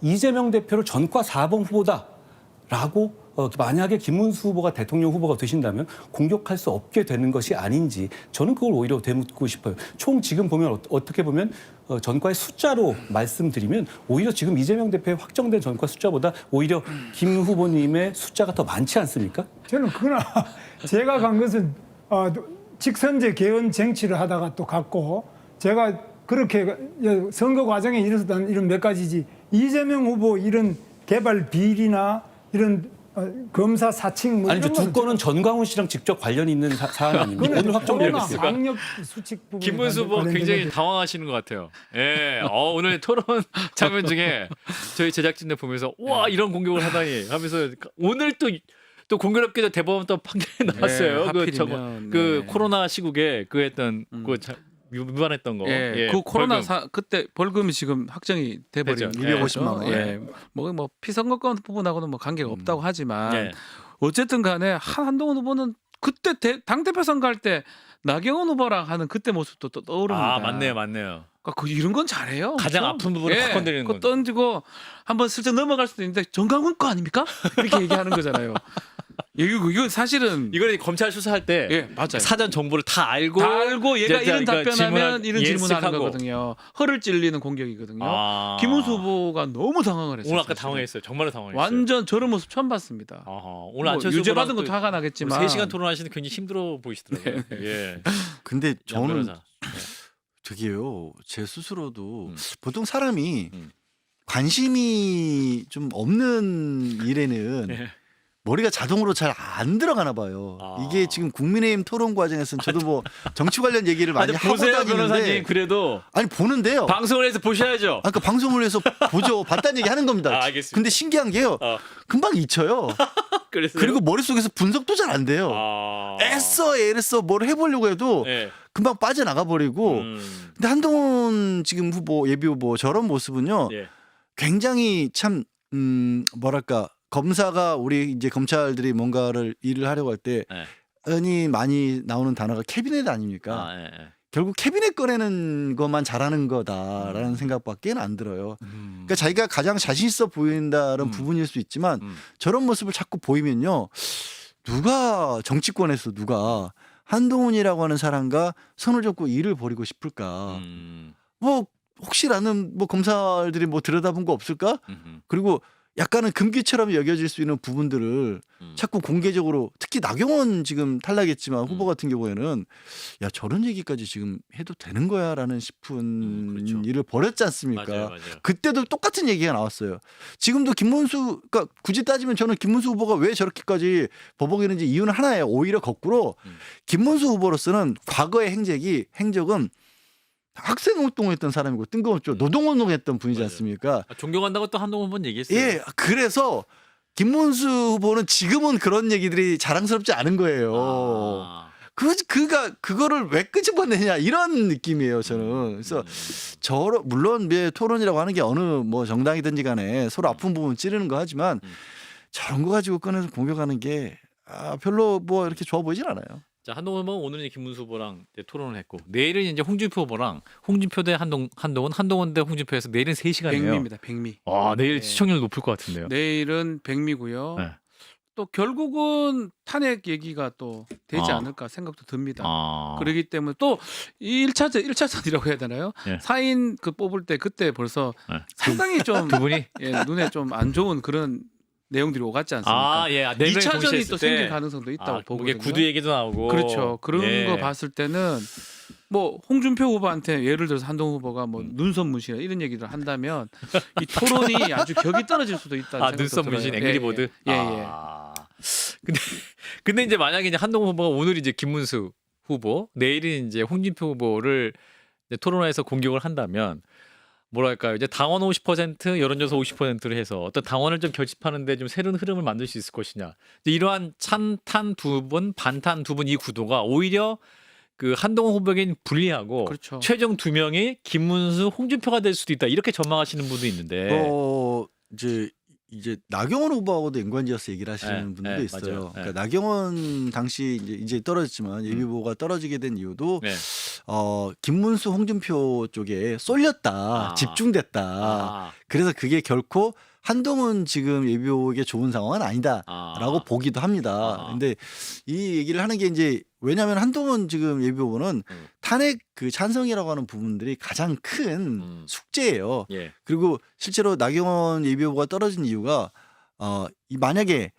이재명 대표를 전과 4번 후보다라고 만약에 김문수 후보가 대통령 후보가 되신다면 공격할 수 없게 되는 것이 아닌지 저는 그걸 오히려 되묻고 싶어요. 총 지금 보면 어떻게 보면 전과의 숫자로 말씀드리면 오히려 지금 이재명 대표의 확정된 전과 숫자보다 오히려 김 후보님의 숫자가 더 많지 않습니까? 저는 그러나 제가 간 것은 직선제 개헌 쟁취를 하다가 또 갔고 제가 그렇게 선거 과정에 일어섰던 이런 몇 가지지 이재명 후보 이런 개발 비리나 이런 검사 사칭 뭐 아니죠. 이런 두 건은 전광훈 씨랑 직접 관련이 있는 사안 아닙니까? 그거는 오늘 확정되었어요. 악력 수칙 부분 김문수 후보 굉장히 당황하시는 것 같아요. 예, 오늘 토론 장면 중에 저희 제작진들 보면서 와 이런 공격을 하다니 하면서 오늘 또 공교롭게도 대법원 또 판결이 나왔어요. 하필이면, 그 네. 코로나 시국에 그 했던 위반했던 거. 예, 그 코로나 그때 벌금이 지금 확정이 돼버린 되죠. 250만 원. 예, 뭐 피선거권 부분하고는 뭐 관계가 없다고 하지만 예. 어쨌든 간에 한동훈 후보는 그때 당 대표 선거할 때 나경원 후보랑 하는 그때 모습도 또 떠오릅니다. 아 맞네요. 그러니까 이런 건 잘해요. 가장 그렇죠? 아픈 부분을 확 건드리는 그거 거죠. 던지고 한번 슬쩍 넘어갈 수도 있는데 정강훈 거 아닙니까? 이렇게 얘기하는 거잖아요. 이거 사실은 이거는 검찰 수사할 때 예, 맞아요. 사전 정보를 다 알고 얘가 이제 이런 그러니까 답변하면 이런 질문하는 예측하고. 거거든요. 허를 찔리는 공격이거든요. 아. 김문수 후보가 너무 당황을 했어요. 오늘 아까 사실은. 당황했어요. 정말로 당황했어요. 완전 저런 모습 처음 봤습니다. 아하, 오늘 안철수 유죄 받은 후보랑 것도 화가 나겠지만 3시간 토론하시는 굉장히 힘들어 보이시더라고요. 예. 근데 양 저는 변호사. 저기요 제 스스로도 음. 보통 사람이 음. 관심이 좀 없는 일에는 예. 머리가 자동으로 잘 안 들어가나 봐요. 아. 이게 지금 국민의힘 토론 과정에서는 저도 뭐 정치 관련 얘기를 많이 하고 보세요 변호사님 다니는데 그래도 아니 보는데요. 방송을 해서 보셔야죠. 아까 방송을 해서 보죠. 봤다는 얘기 하는 겁니다. 아, 알겠습니다. 근데 신기한 게요. 어. 금방 잊혀요. 그래서 그리고 머릿속에서 분석도 잘 안 돼요. 애써 뭘 해보려고 해도 예. 금방 빠져나가 버리고. 근데 한동훈 지금 후보 예비 후보 저런 모습은요. 예. 굉장히 참 뭐랄까 검사가 우리 이제 검찰들이 뭔가를 일을 하려고 할 때 예. 많이 나오는 단어가 캐비넷 아닙니까? 아, 예. 결국 캐비넷 꺼내는 것만 잘하는 거다라는 생각밖에 안 들어요. 그러니까 자기가 가장 자신 있어 보인다는 부분일 수 있지만 저런 모습을 자꾸 보이면요. 누가 정치권에서 누가 한동훈이라고 하는 사람과 손을 잡고 일을 벌이고 싶을까? 뭐 혹시 나는 뭐 검사들이 뭐 들여다본 거 없을까? 그리고 약간은 금기처럼 여겨질 수 있는 부분들을 자꾸 공개적으로 특히 나경원 지금 탈락했지만 후보 같은 경우에는 야 저런 얘기까지 지금 해도 되는 거야라는 싶은 그렇죠. 일을 벌였지 않습니까? 맞아요. 그때도 똑같은 얘기가 나왔어요. 지금도 김문수, 그러니까 굳이 따지면 저는 김문수 후보가 왜 저렇게까지 버벅이는지 이유는 하나예요. 오히려 거꾸로 김문수 후보로서는 과거의 행적은 학생운동했던 사람이고 뜬금없죠. 노동운동했던 분이지 맞아요. 않습니까? 존경한다고 또 한동훈 후보는 얘기했어요. 예, 그래서 김문수 후보는 지금은 그런 얘기들이 자랑스럽지 않은 거예요. 아. 그거를 왜 끄집어내냐 이런 느낌이에요 저는. 그래서 물론 토론이라고 하는 게 어느 뭐 정당이든지 간에 서로 아픈 부분 찌르는 거 하지만 저런 거 가지고 꺼내서 공격하는 게 별로 뭐 이렇게 좋아 보이진 않아요. 자, 한동훈 후보는 오늘은 김문수 후보랑 이제 토론을 했고 내일은 이제 홍준표 후보랑 홍준표 대 한동훈 대 홍준표에서 내일은 3시간이에요. 백미입니다. 백미. 아, 내일 네. 시청률 높을 것 같은데요. 내일은 백미고요. 네. 또 결국은 탄핵 얘기가 또 되지 아. 않을까 생각도 듭니다. 아. 그러기 때문에 또 1차전이라고 해야 되나요? 예. 4인 그 뽑을 때 그때 벌써 예. 상당히 좀 두 분이 예, 눈에 좀 안 좋은 그런 내용들이 오갔지 않습니까? 예. 네 명이 동시에 2차전이 했을 또 때. 생길 가능성도 있다고 뭐 보거든요. 이게 구두 얘기도 나오고. 그렇죠. 그런 예. 거 봤을 때는 뭐 홍준표 후보한테 예를 들어서 한동훈 후보가 뭐 눈썹 문신 이런 얘기를 한다면 이 토론이 아주 격이 떨어질 수도 있다는 생각도 눈썹 들어요. 문신 예, 앵그리보드. 예. 예. 아. 근데 이제 만약에 이제 한동훈 후보가 오늘 이제 김문수 후보, 내일은 이제 홍준표 후보를 이제 토론회에서 공격을 한다면 뭐랄까요? 이제 당원 50%, 여론조사 50%를 해서 어떤 당원을 좀 결집하는데 좀 새로운 흐름을 만들 수 있을 것이냐. 이제 이러한 찬탄 두 분, 반탄 두 분 이 구도가 오히려 그 한동훈 후보에겐 불리하고 그렇죠. 최종 2명이 김문수, 홍준표가 될 수도 있다. 이렇게 전망하시는 분도 있는데. 이제 나경원 후보하고도 연관지어서 얘기를 하시는 네, 분들도 네, 있어요. 맞아요. 네. 그러니까 나경원 당시 이제 떨어졌지만 예비후보가 떨어지게 된 이유도 네. 김문수, 홍준표 쪽에 쏠렸다, 아. 집중됐다. 아. 그래서 그게 결코 한동훈 지금 예비후보에게 좋은 상황은 아니다라고 아. 보기도 합니다. 아. 근데 이 얘기를 하는 게 이제 왜냐하면 한동훈 지금 예비후보는 탄핵 그 찬성이라고 하는 부분들이 가장 큰 숙제예요. 예. 그리고 실제로 나경원 예비후보가 떨어진 이유가 만약에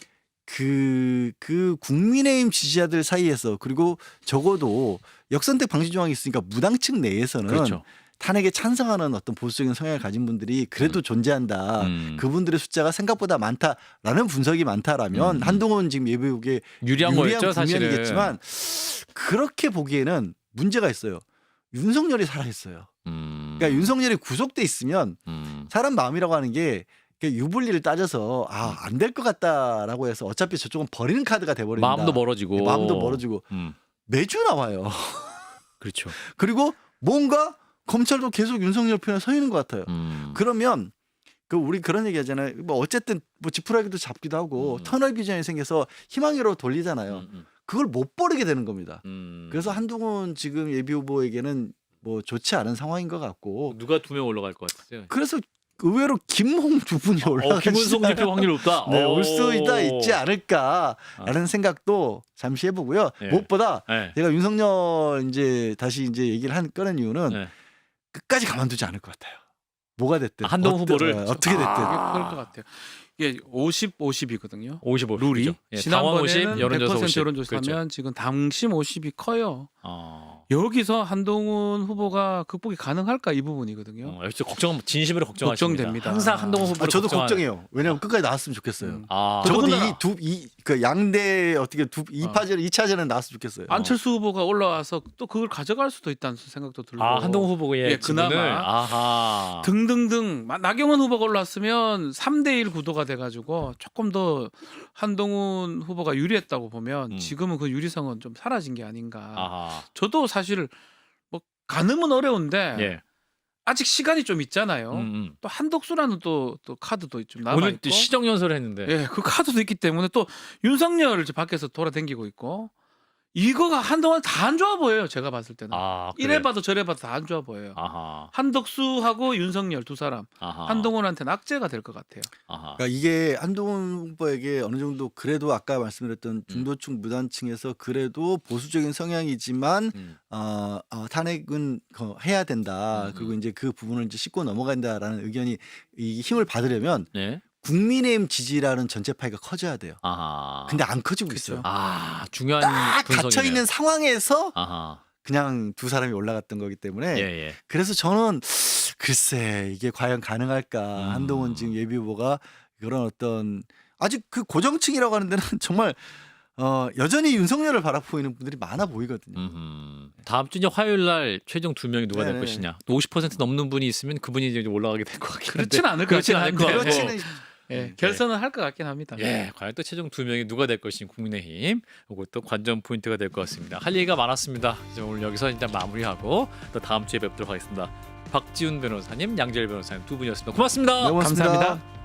그 국민의힘 지지자들 사이에서 그리고 적어도 역선택 방지 조항이 있으니까 무당층 내에서는 그렇죠. 탄핵에 찬성하는 어떤 보수적인 성향을 가진 분들이 그래도 존재한다. 그분들의 숫자가 생각보다 많다라는 분석이 많다라면 한동훈 지금 예비후보에 유리한 거였죠, 사실은. 국면이겠지만 그렇게 보기에는 문제가 있어요. 윤석열이 살아있어요. 그러니까 윤석열이 구속돼 있으면 사람 마음이라고 하는 게 유불리를 따져서 안 될 것 같다라고 해서 어차피 저쪽은 버리는 카드가 돼버린다. 마음도 멀어지고. 마음도 멀어지고 매주 나와요. 그렇죠. 그리고 뭔가 검찰도 계속 윤석열 편에 서 있는 것 같아요. 그러면 우리 그런 얘기 하잖아요. 뭐 어쨌든 뭐 지푸라기도 잡기도 하고 터널 비전이 생겨서 희망으로 돌리잖아요. 그걸 못 버리게 되는 겁니다. 그래서 한동훈 지금 예비 후보에게는 뭐 좋지 않은 상황인 것 같고. 누가 2명 올라갈 것 같으세요? 그래서 의외로 김홍 두 분이 올라가시 김문수, 홍준표 확률 높다. 네, 올 수 있지 않을까라는 생각도 잠시 해보고요. 네. 무엇보다 네. 제가 윤석열 다시 얘기를 꺼낸 이유는 네. 끝까지 가만두지 않을 것 같아요. 뭐가 됐든 한동훈 후보를 어떻게 됐든. 그럴 것 같아요. 이게 50-50이거든요. 55 룰이 그죠? 예, 당원 50, 지난번에는 여론조사 100% 50. 여론조사면 그렇죠. 지금 당심 50이 커요. 어. 여기서 한동훈 후보가 극복이 가능할까 이 부분이거든요. 역시 걱정으로 걱정하십니다. 걱정됩니다. 항상 한동훈 후보 저도 걱정해요. 왜냐하면 끝까지 나왔으면 좋겠어요. 적어도 더군다나 그 양대 어떻게 2차전에 나왔으면 좋겠어요. 안철수 후보가 올라와서 또 그걸 가져갈 수도 있다는 생각도 들고. 한동훈 후보의 예, 지분을 그나마. 아하. 등등등 나경원 후보가 올라왔으면 3대1 구도가 돼가지고 조금 더 한동훈 후보가 유리했다고 보면 지금은 그 유리성은 좀 사라진 게 아닌가. 아하. 저도 사실 뭐 가늠은 어려운데 예. 아직 시간이 좀 있잖아요. 또 한덕수라는 또 카드도 좀 남아 오늘 있고. 또 시정 연설을 했는데. 예, 그 카드도 있기 때문에 또 윤석열을 밖에서 돌아다니고 있고 이거가 한동안 다 안 좋아 보여요. 제가 봤을 때는. 이래 봐도 저래 봐도 다 안 좋아 보여요. 아하. 한덕수하고 윤석열 두 사람 아하. 한동훈한테는 악재가 될 것 같아요. 아하. 그러니까 이게 한동훈 후보에게 어느 정도 그래도 아까 말씀드렸던 중도층 무단층에서 그래도 보수적인 성향이지만 탄핵은 해야 된다. 그리고 이제 그 부분을 이제 짚고 넘어간다라는 의견이 이 힘을 받으려면 네. 국민의힘 지지라는 전체 파이가 커져야 돼요. 아하. 근데 안 커지고 있어요. 아 중요한 딱 분석이네요. 갇혀 있는 상황에서 아하. 그냥 두 사람이 올라갔던 거기 때문에 예. 그래서 저는 글쎄 이게 과연 가능할까. 한동훈 지금 예비 후보가 그런 어떤 아직 그 고정층이라고 하는 데는 정말 여전히 윤석열을 바라보이는 분들이 많아 보이거든요. 다음 주 이제 화요일 날 최종 2명이 누가 될 네네. 것이냐. 또 50% 넘는 분이 있으면 그분이 이제 올라가게 될 것 같긴 한데. 그렇진 않을 것 그렇진 같긴 않을 것 한데. 같고. 그렇지는 예, 결선은 할 것 같긴 합니다. 예, 과연 또 최종 2명이 누가 될 것인지 국민의힘 이것도 관전 포인트가 될 것 같습니다. 할 얘기가 많았습니다. 이제 오늘 여기서 일단 마무리하고 또 다음 주에 뵙도록 하겠습니다. 박지훈 변호사님, 양재열 변호사님 두 분이었습니다. 고맙습니다. 네, 고맙습니다. 감사합니다.